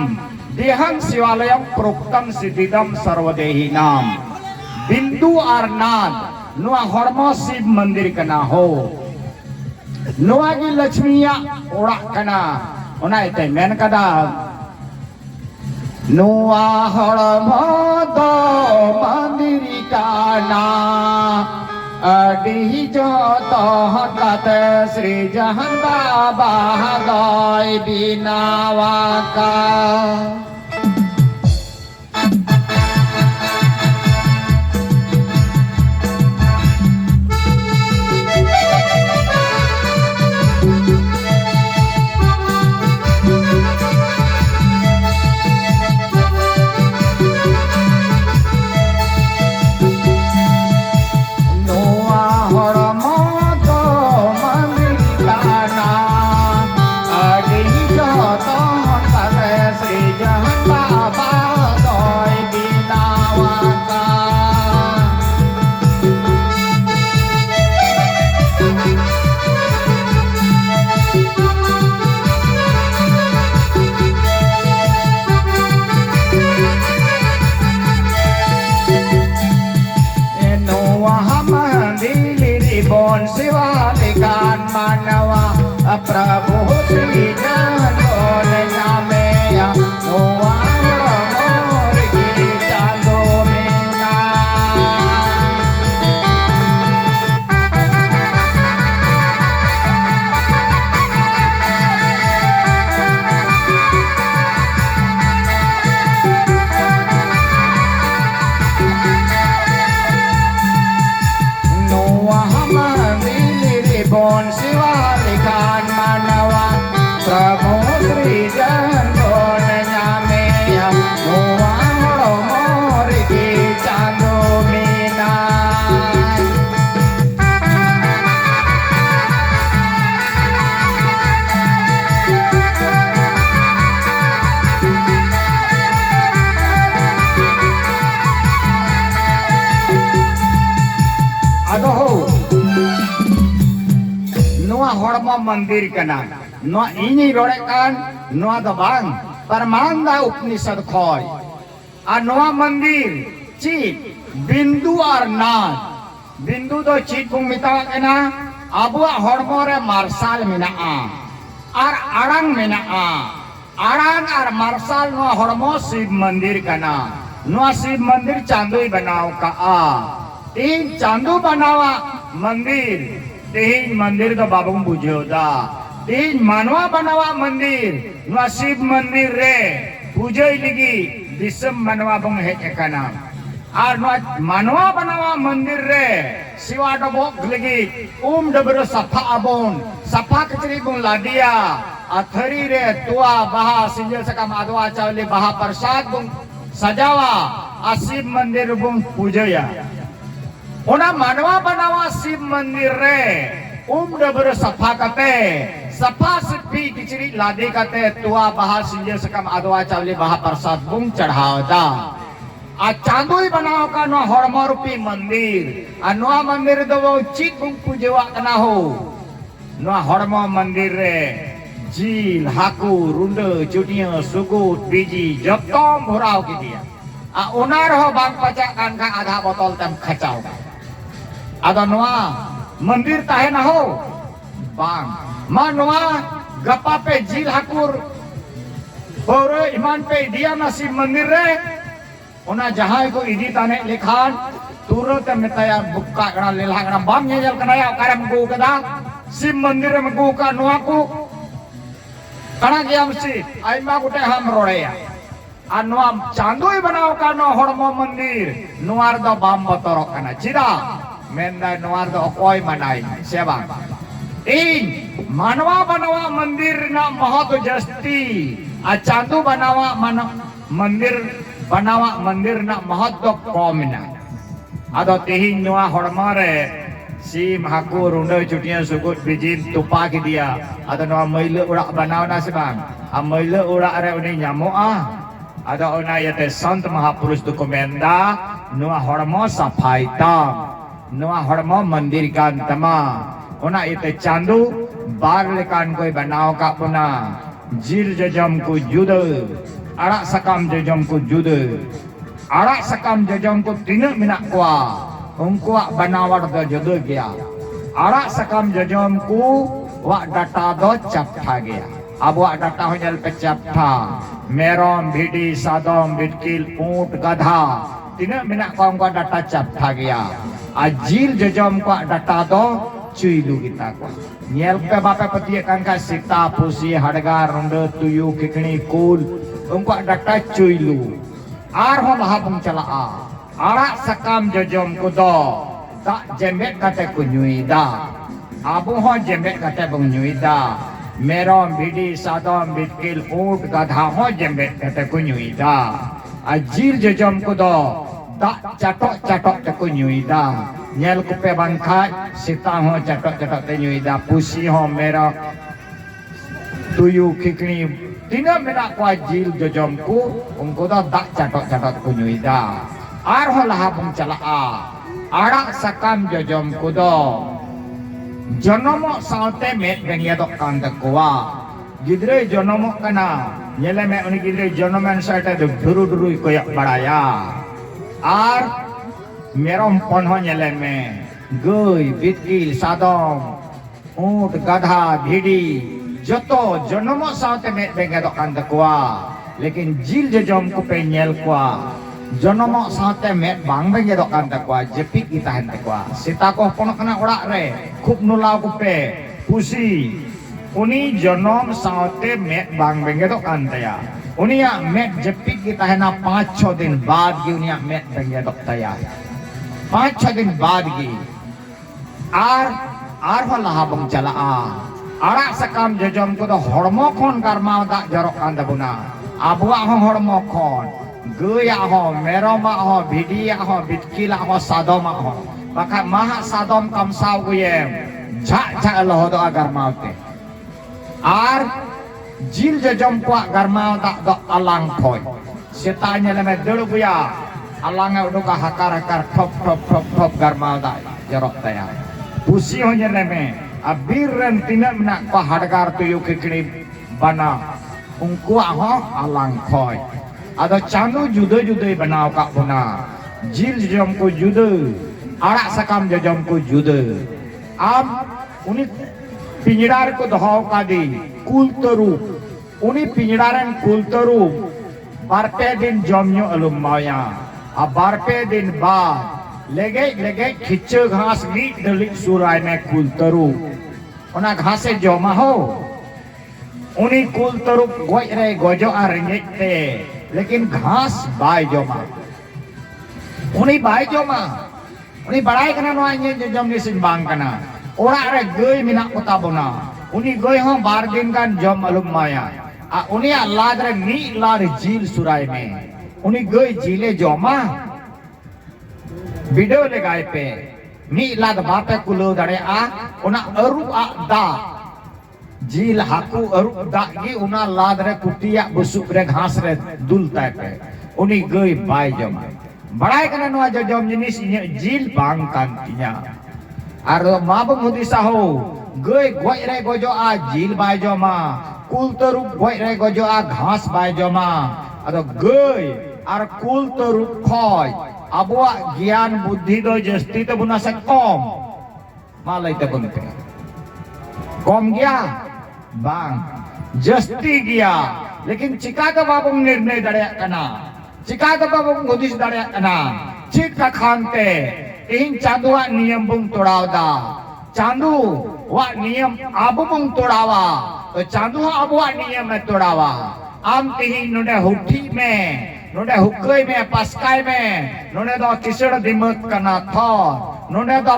देहं शिवालयम प्रोक्तम सिद्धिदम सर्वदेही नाम बिंदु और नाथ नुआ हड़मो शिव मंदिर कना हो नुआ की लक्ष्मीया ओड़ा कना ओना इते मेन कदा नुआ हड़मो दो मंदिर कना अडी जो तो हकत श्री जहन बाबा गय बिनावा का श्री जहां प्रभु श्री चांदोन नामे नोआ मोर की चांदो मेना नोआ मंदिर बोन शिवा लिखान मानवा प्रभु श्री चांदोन नामे नोआ मोर की चांदो मेना अदो नोआ हड़मा मंदिर कना नोआ इनी रोड़े कान नोआ दो बांग परमानंदा उपनिषद खोय आ नोआ मंदिर चीत बिंदु और नाद बिंदु दो चीत को मिता कना अबुआ हड़मो रे मार्शल मेना और आड़ांग मेना आड़ांग और मार्शल नोआ हड़मो शिव मंदिर कना नोआ शिव मंदिर चांदोई बनाओ का तीन चांदो बनावा मंदिर तीन मंदिर तो बाबू बुझो दा तीन मानवा बनावा मंदिर नवा शिव मंदिर रे पूजे लगी दिसम मानवा बंग है एकना और नवा मानवा बनावा मंदिर रे शिवा डबोक लगी डबरो सफा अबोन सफा कचरी बुन लादिया अथरी रे तुआ बहा सिंजल सकम आदवा चावली बहा प्रसाद बुन सजावा आ शिव मंदिर बुन पूजया ओना मानवा बनावा शिव मंदिर रे डबरो सफा कते सफा सिपी किचरी लादे कते तुआ बहा सिंजे सकम आदवा चावली बहा प्रसाद बुंग चढ़ावदा आ चांदोई बनाव का नो हड़मो रूपी मंदिर आ नोआ मंदिर दो चित बुंग पूजवा कना हो नो हड़मो मंदिर रे झील हाकू रुंड चुटिया सुगुट बीजी जत्तम भराव की दिया आ ओनार हो बांग पचा कान का आधा बोतल तम खचाओ आदा नोआ मंदिर ताहे ना हो बांग मा नोआ गप्पा पे झील हाकुर और ईमान पे दिया ना शिव मंदिर रे ओना जहां को इदी ताने लिखान तुरंत मिताया बुक्का गणा लेला गणा बाम नेजल कनाया कारम गो कदा शिव मंदिर में गो का नोआ को कणा गया मसी आइमा गुटे हम रोड़ेया आ नोआ चांदोई बनाओ का नो हड़मो मंदिर नोआर दो बाम बतरो कना चिरा मेंदा नोआर दो कोई मनाई सेवा इन मानवा बनावा मंदिर ना महत्व जस्ती आ चांदो बनावा मंदिर बनावा मंदिर ना महत्व कम ना आदो तेही नोआ हड़मा रे सीम हाकू रुंडो चुटिया सुगुट बिजिन तुपा की दिया आदो नोआ मैला उड़ा बनाव ना से बांग आ मैला उड़ा रे उनी ᱧᱟᱢᱚᱜᱼᱟ आदो ओना यते संत महापुरुष दुको मेंदा नोआ हड़मो सफाई ताम नोआ हड़मो मंदिर कान तमा ओना इते चांदो बार लेकान कोई बनाव का पुना जील जजम को जुद आड़ा सकम जजम को जुद आड़ा सकम जजम को तीन मिना कोआ उनको बनावट दो जुद गया आड़ा सकम जजम को वा डाटा दो चपटा गया अब वा डाटा हो जल पे चपटा मेरोम भिडी सादोम बिटकिल ऊंट गधा तीन मिना को उनको डाटा चपटा गया आ जील जजम को डाटा दो चुईलू गीता को नेल पे बापे पतिये कान का सीता पुसी हड़गा रुंड तुयु किकनी कूल उनको डाटा चुईलू आर हो महाबुंग चला आड़ा सकम जजम को दो ता जेमेट कते को न्युईदा आबू हो जेमेट कते बुंग न्युईदा मेरोम भिडी सादोम बिटकिल ऊंट गधा हो जेमेट कते को न्युईदा आ जील जजम को दो ता चाटो चाटो te ko nyuida nyel ko pe bangkai sita ho chatok chatok te nyuida pusi ho mera tuyu kikni tina mena kwa jil jojom ku ungko da dak chatok chatok ko nyuida ar ho laha bung chala arak sakam jojom ku do jonomo saute met benia dok kan takwa gidre jonomo kana nyele me uni gidre jonomen saite duru duru koyak baraya आर मेरम पन्हो नेले में गई बिटकिल सादम ऊंट गधा भिडी जतो जन्म साथे में बेंगेदो कान तकवा लेकिन जिल जजम को पे नेल kwa जन्म साथे में बांग बेंगेदो कान तकवा जपिक की tahan तकवा सीता को हपन कना ओड़ाग रे खूब नुलाव को पे पुसी उनी जन्म साथे में बांग बेंगेदो कान तया उनिया में जपिक की tahan 5-6 दिन बाद की उनिया में बेंगेदो तया 5-6 दिन बाद की आर हला बंग चला आड़ा सकम जजम को तो हड़मो खन गरमाव दा जरक कान तबुना आबुआ हो हड़मो खन गया हो मेरोमा हो भिडिया हो बिटकिला हो सादोमा हो बाखा महा सादोम कमसाव गुये झा झा लहो दो गरमाव ते आर जिल जजम को गरमाव दा दो अलांग खोय सेताnya le me dulu guya alang uduka hakar ठप ठप ठप ठप गरमाव दा जरक तया pusi ho nyele me abiran tina menak ko hadgar tuyu kekini bana ungku ho alang khoi ado chandu juda-juda बनाव का बना जिल जजम को जुदा आड़ा सकम जजम को जुदा अब उन्हीं पिंजरार को दहाव का दी कुल तरूप उन्हीं पिंजरारन कुल तरूप बारपे दिन जमयो अलुम माया अब बारपे दिन बाद लेगे खिच्चे घास मीट दलित सुराय में कुल तरूप उना घासे जमा हो उन्हीं कुल तरूप गोय रे गोजो आ रेंगते लेकिन घास बाय जमा उन्हीं बाय जमा उन्हीं बड़ाई कना नोआ nye जम निसिन बांग कना ओड़ा रे गई मिना कोता बना उन्हीं गई हो 12 दिन kan जम अलुम माया आ उन्हीं लाद रे मी लाद जील सुराय में उन्हीं गई जीले जमा वीडियो लगाए पे मी लाद बापे कुलो दड़े आ उना अरु आ दा जील हाकू अरु दा की उना लाद रे कुटिया बुसुक रे घास रे दुलता पे उनी गई बाय जमा बड़ाई कना नोआ जजम जिनिस जील बांग कान तिया आर माबम हुदिसा हो गई गोय रे गोजो आ जील बाय जमा कुल तरुप गोय रे गोजो आ घास बाय जमा अदो गई आर कुल तरुप खोय abuak gian buddhi do jasti te buna se kom malai te bunte kom gya bang jasti gya lekin chika ka babung nirnay darya kana chika ka babung hudis darya kana chik ka khante in chanduwa niyam bung todaw da chandu wa niyam abu bung todawa to chandu abuwa niyam me todawa am tihin nude huthi me नोडे हुक्कई में पास्काई में नोडे दो किसड़ दिमक कना था नोडे दो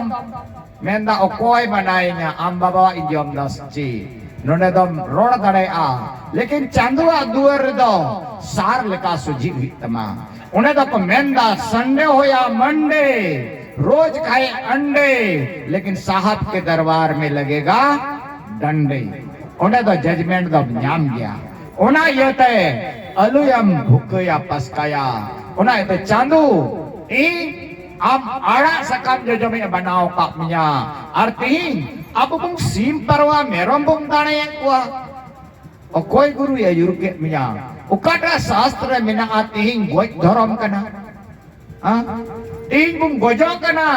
मेंदा ओकोई बनाइnya am baba idiom dasci नोडे दो road दड़े आ लेकिन चांदुआ दुअर दो सार लेका सुजी तमा उन्हें दो मेंदा संडे हो या मंडे रोज खाए अंडे लेकिन साहब के दरबार में लगेगा डंडे उन्हें दो जजमेंट दो न्याम गया उन्हें ये ते अलुयम भुकया पस्काया उना itu candu am ara sakam jojome बनाव kapnya arti abu bung sim parwa merom bung dane kwa okoi guru ya yuruke minya ukata sastra mina ating goi dharam kana ha ting bung gojo kana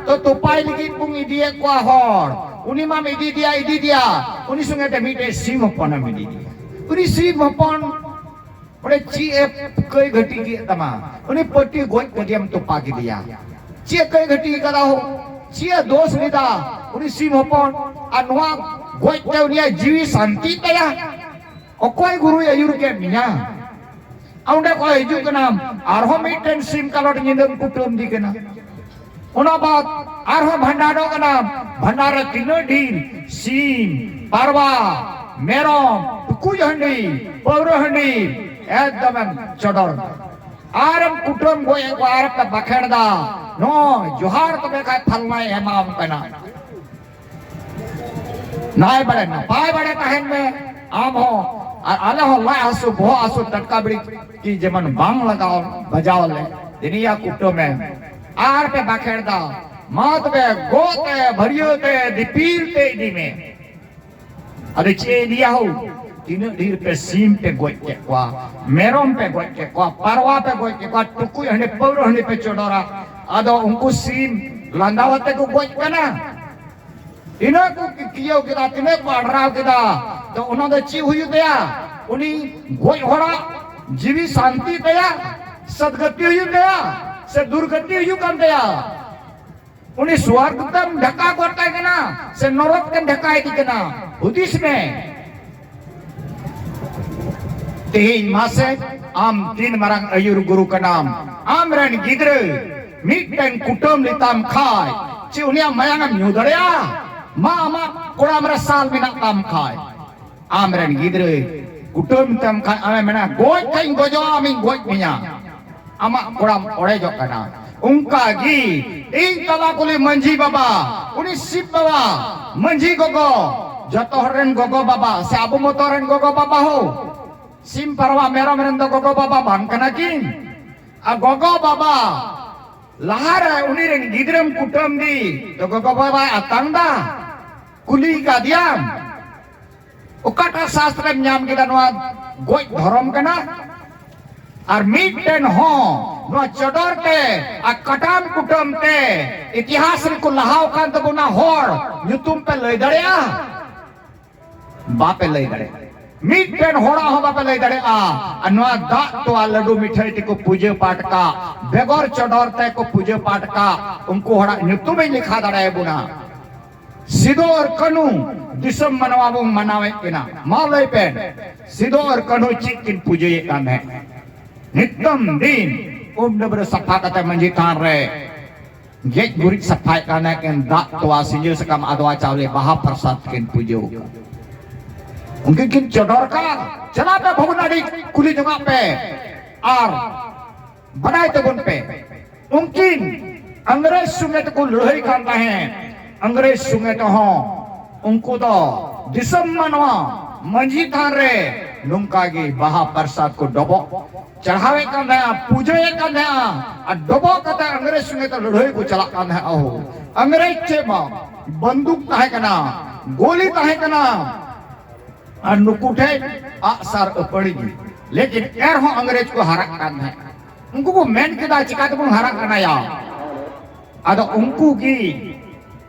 to tupai lagi bung idie kwa hor uni mam idi dia uni sungai te mite sim pon midi uni sim pon बड़े चीए कई घटी की तमा उन्हें पट्टी गोई कदियम तो पाकी दिया चीए कई घटी कदा हो चीए दोष लिदा उन्हें सीम होपन अनवा गोई ते उन्हें जीवी शांति तया और कोई गुरु या युर के मिया औंडे कोई हिजू के नाम आरहो मीटेन सीम कलट निंदम कुटुम दी के नाम उना बात आरहो भंडारो का नाम भंडारा तीनों ढील सीम पारवा मेरोम कुछ हंडी पौरो हंडी एकदम चढ़ आरम कुटुम गोय को आरम का बखेड़दा नो जोहार तो बेका फलमाए हेमाम कना नाय बड़े ना पाए बड़े कहन में आम हो आले हो ला आसु भो आसु टटका बड़ी की जमन बांग लगाओ बजाओ ले दुनिया कुटुम में आर पे बखेड़दा मात पे गोते भरियोते दिपीरते दी में अरे चे दिया हो तीनों ढीर पे सीम पे गोय के qua मेरोम पे गोय के qua parwa पे गोय के qua टुकुई हने पौरो हने पे चोडोरा आदो उनको सीम लंदावते को गोय कना tina ko kiyo kita tina ko adraw kita to ona do chi huyu taya uni goj hora jiwi santi taya sadgati huyu taya se durgati huyu kan taya uni swarg tam dhaka gortai kana se norok kan dhaka di kana hudis mein tehin mase am tin marang ayur guru ka naam amran gidre mitten kutum litam khai ci unia mayangam nyudarea mama koram rasal minak tam khai amran gidre kutum tam khai ame mena goj kain gojo amin goj minya ama koram ore jok kana ungka gi ing tala kuli manji baba uni sip baba manji gogo jotoren gogo baba se abu motoren gogo baba ho sim parwa mero merendo gogo baba bang kana kin a gogo baba lahara uni ren gidram kutam di to gogo baba atanda kuli ka diam ukata sastra nyam kita noa goj dharam kana ar mitten ho no chodor te a katam kutam te itihas ri ko lahaw kan tabuna hor nyutum pe lay dareya bape lay dare mitten hora ho bape lay dare a anwa da to ladu mithai ti ko puja paठ का begor chodor te ko puja paठ का unko hora nyutum ei likha dare buna sido और kanu disam manawabung manawe kina malai pen sido और kanu chikin puja kan hai नित्यम दिन डबर सफा कते मंजी थान रे gate गुरिक सफाई काना केन दा तोआ सिंजो सकम अदवा चावले बहा प्रसाद केन पूजो उनके किन चडोर का चला पे भवनाडी कुली जगह पे और बनाए तो गुन पे उनकिन अंग्रेज सुंगे तो को लड़ाई करता है अंग्रेज सुंगे तो हो उनको तो दिसम मनवा मंजी थान रे नुंकागी बहा प्रसाद को डबो चढ़ावे का नया पूजे का नया और डबो कते अंग्रेज सुने तो लड़ाई को चला का नया हो अंग्रेज चे मा बंदूक ताहे कना गोली ताहे कना और नुकुठे आसार पड़ेगी लेकिन एर हो अंग्रेज को हरा करना है उनको को मेन के दा चिका तो हरा करना या आदो उनको की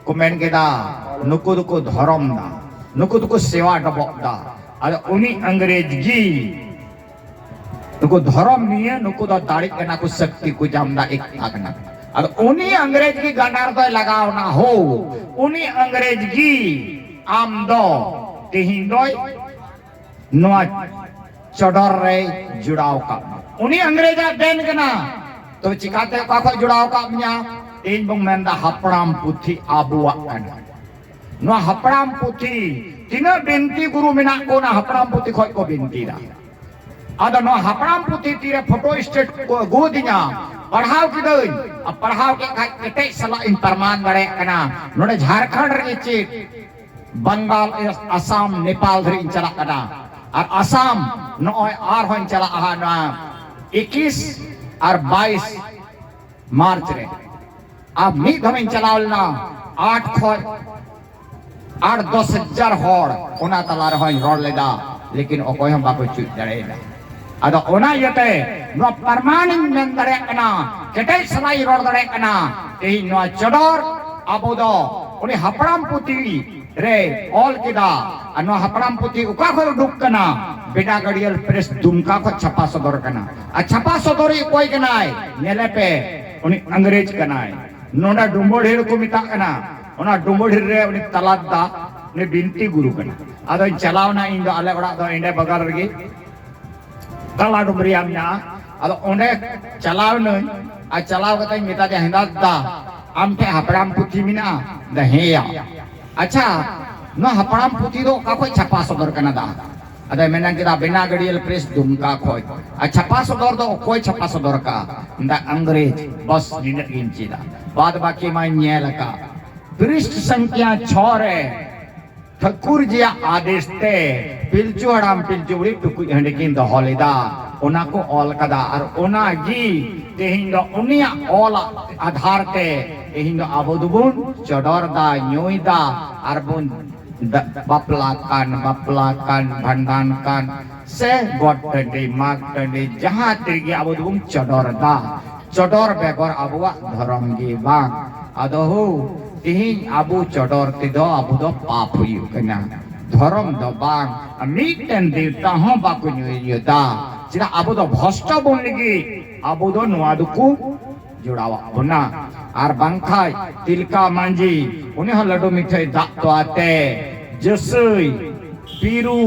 को मेन के दा नुकुद को धर्म दा नुकुद को सेवा डबो दा आदो उनी अंग्रेज की नुको धर्म नहीं है नुको तो दाढ़ी करना को शक्ति को जामदा एक थाकना और उन्हीं अंग्रेज की गंडार तो लगाव ना हो उन्हीं अंग्रेज की आम दो तिहिंदोय नोआ चढ़र रे जुड़ाव का उन्हीं अंग्रेजा देन कना तो चिकाते काको जुड़ाव का मिया इन बंग मेंदा हपड़ाम पुथी आबुआ कना नोआ हपड़ाम पुथी तिना बिनती गुरु मिना को ना हपड़ाम पुथी खोय को बिनती दा आदो नो हपड़ाम पुथी तीरे फोटो स्टेट को गोदिया पढ़ाव की दई अब पढ़ाव के कटे सला इन परमान गड़े कना नोडे झारखंड रे चिट बंगाल असम नेपाल धरि चला कना और असम नो आर होन चला आ ना 21 और 22 मार्च रे अब मी धमें चलावलना 8-10,000 होड़ ओना तला रहन रोड लेदा लेकिन ओकोय हम बाको चुट जड़ेला आदो ओना यते नो परमानिन मेन दरे कना केटे सलाई रोड दरे कना एही नो चडोर आबोदो उनी हपड़ाम पुती रे ऑल किदा अनो हपड़ाम पुती उका को दुक कना बेटा गड़ियल प्रेस दुमका को छपा सदर कना आ छपा सदरी कोई कनाय नेले पे उनी अंग्रेज कनाय नोडा डुम्बोढेर को मिता कना ओना डुम्बोढेर रे उनी तलादा ने बिनती गुरु कना आदो चलावना इन दो अले बड़ा दो इंडे बगार रगी तला डुमरिया में अद ओंडे चलाव न आ चलाव कते मिता दे हंदा दा आम के हपड़ाम पुथी मिना द हेया अच्छा न हपड़ाम पुथी दो का कोई छपा सदर कना दा अदे मेना के दा बिना गड़ियल प्रेस दुमका खोय आ छपा सदर दो कोई छपा सदर का द अंग्रेज बस निन इंची दा बाद बाकी मा न्याय लका पृष्ठ संख्या 6 रे ठाकुर जी आदेश ते पिलचु हड़ाम पिलचुड़ी टुकु हंडकिन द हॉलिदा ओना को ऑल कदा और ओना जी तेहिं द उनिया ऑल आधार ते तेहिं द आबोदुबुन चडोरदा न्योइदा अरबुन बापला कान भंडान कान से गोटडे मागडे जहां तिरगी आबोदुबुन चडोरदा चडोर बेगर आबुआ धरम गे बांग आदो तिहिं आबो चडोर तेदो आबो दो पाप हुयु कना धर्म दो बांग मिटन देवता हो बाको न्युदा चिरा आबो दो भ्रष्ट बोन लगी आबो दो नुआ दुकु जुड़ावा बना आर बांखाय तिलका मांझी उन्हें लड्डू मिठाई दाक तो आते जसई पीरू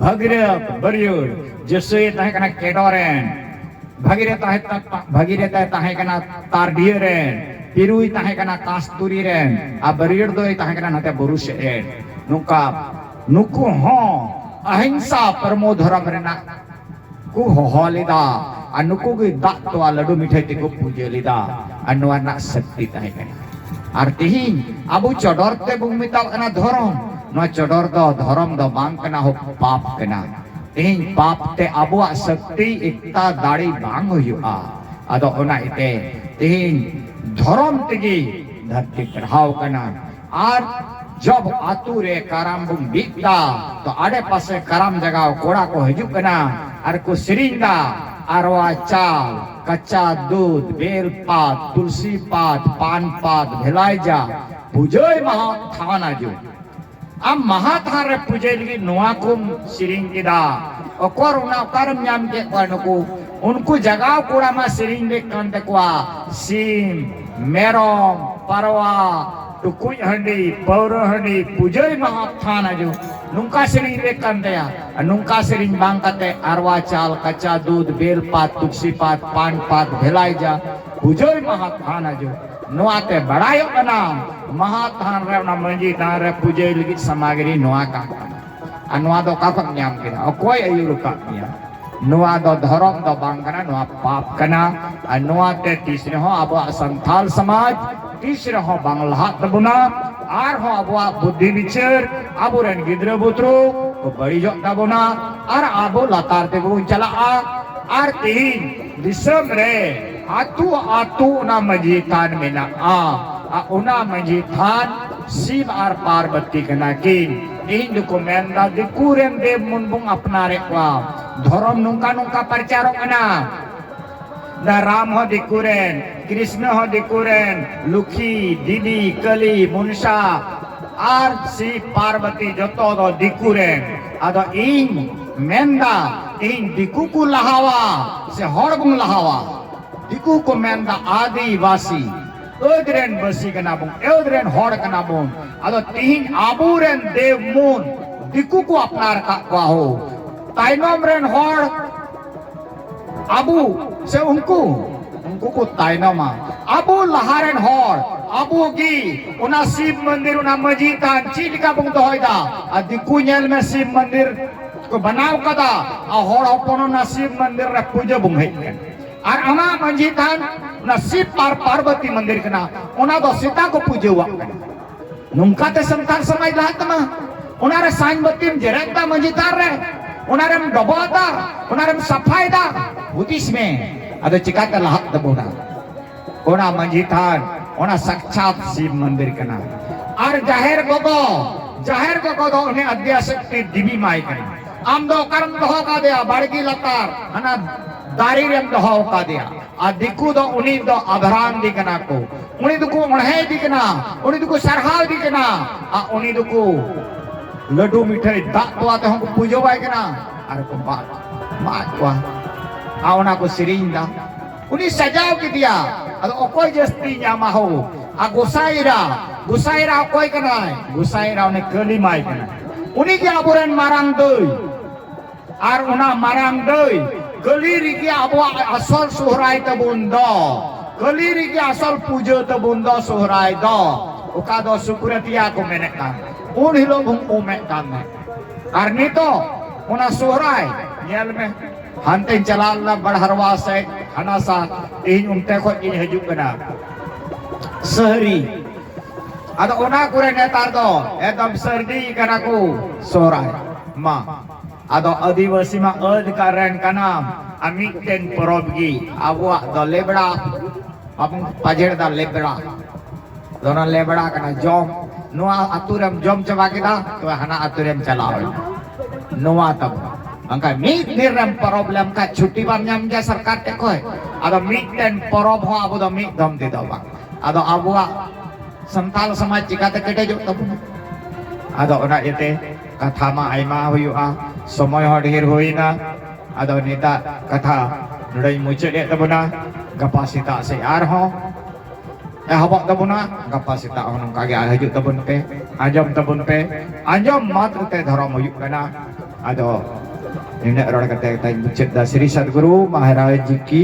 भगीरथ बरियोर जसई ताहे कना केडोरेन भगीरथ ताहे कना तारडियरेन पीरुई ताहे कना कास्तूरी रेन आ बरियोर दो ताहे कना नते बुरुष रेन नुका नुकु हो अहिंसा परमो धर्म Raina ku hoholida anuku gi dak to ladu mithai tiku puja lida anu anak sakti tahe kana artihin abu chodor te bung mitaw kana dharam no chodor do dharam do bang kana ho pap kana tihin pap te abu sakti ekta dadi bang huyua ado ona ite tihin dharam tegi dharti karhaw kana ar जब आतुरे कराम बुम बीता तो आड़े पासे कराम जगह कोड़ा को हजू कना और को सिरिंदा अरवा चाल कच्चा दूध बेल पात तुलसी पात पान पात भेलाइजा पूजोय महाथाना जो अब महाथान रे पूजे लगी नोआ कुम सिरिंग किदा ओकर उना करम न्याम के को उनको जगह कोड़ा मा सिरिंग दे कंते कोआ सीम मेरोम परवा Tukui handi, pauro handi, pujai mahathana jo. Nungka sering rekan daya, nungka sering bangkate arwa chal, kaca dud, bel pat, tuksi pat, pan pat, belaija, pujai mahathana jo. Nuate badayo kana, mahathan re na manji tan re pujai lagi samagri nuaka. Anua do kakak nyam kira, okoi ayu kak niya. Nuwa do dharam do bangkana, nuwa pap kana, nuwa te tisne ho abo santhal samaj. तीसरा हो Bangla तबुना are हो अबुआ बुद्धि विचार आबो rain गिद्र बुत्रो को बड़ी जो तबुना are आबो लातार ते बुन चला आर तीन दिसम रे आतु आतु ना मजीतान मेना उना मजीतान शिव आर पार्वती कना की इन को मेंदा दिकुरेन देव मुनबुंग अपना रे क्वा धर्म नुका नुका प्रचारो कना ना राम हो दिकुरेन कृष्ण हो दिकुरेन लुखी दीदी कली मुनसा आर सी पार्वती जतो दो दिकुरेन आदो इन मेंदा इन दिकु को लहावा से हड़बुंग लहावा दिकु को मेंदा आदिवासी ओदरेन बसी कना बुंग ओदरेन हड़ कना बुंग आदो तीन आबुरेन देव मुन दिकु को अपनार का हो ताइनोम रेन हड़ abu se unku ko tainama abu laharan hor abu gi una Shiv मंदिर una majitan chilika bung doida adiku nyel me Shiv मंदिर को बनाव कदा a hor opono na Shiv मंदिर re puja bung hei ar ana majitan na Shiv Parvati मंदिर kana una do sita ko puja wa nungka te santar samai lahat ma una re sain batim jerekta majitan re उनारम Daboda उनारम सफाईदा बुद्धिस में अदो चिकाता लाहत दबोदा ओना मंजितान ओना साक्षात शिव मंदिर कना और जाहिर को दो उन्हें अध्याशक्ति दिवी माई करी आम दो कर्म दहो का दिया बाड़गी लतार हना दारी रेम दहो का दिया दिकु दो उन्हीं दो अभरान दिकना को उन्हीं दुकु उन्हें दिकना उन्हीं दुकु सरहाल दिकना उन्हीं दुकु लड्डू मिठाई दाक तो आते हमको पूजो बाय के ना अरे को बात को आवना को सिरिंदा उन्हीं सजाव की दिया अरे कोई जस्ती जामा हो गुसाईरा कोई करना है गुसाईरा उन्हें कली माई करना उन्हीं के आबुरन मारांग दई आर उना मारांग दई कली रिकी आबु असल सोहराय तबुंदो कली रिकी असल पूजो तबुंदो सोहराय दो उका दो सुकुरतिया को मैंने कहा उन हिलो भूम उमे काम है करनी तो उना सोहराय येल में हंते चलाल ला बड़हरवा से हनासा इन उनते को इन हजू कना सहरी अदा उना कुरे नेतार दो एकदम सर्दी कना को सोहराय मा अदा आदिवासी मा अद कारण कना अमितेन परबगी आबुआ द लेबड़ा अपन पाजेड़ दा लेबड़ा दोनों लेबड़ा कना जोम नुआ अतुरम जोम चबा के दा तो हना अतुरम चलाओ नुआ तब angka mit niram problem ka cuti bam nyam ja sarkar te koy ado miten porob ho abu do mit dom ti do bang ado abua Santal समाज चिकाते केटेजो तबन आदो ओना इते कथा मा आयमा हुयुआ समय हो ढेर होइना आदो नेता कथा नडै मुचेद तबना गपा सेता से आर हो ehobok tabuna gapa sita honong kage hajut tabun pe anjom mat te dharam huyuk kana ado ini rod kate tai mucet da Sri Sadguru Maharaj Ji ki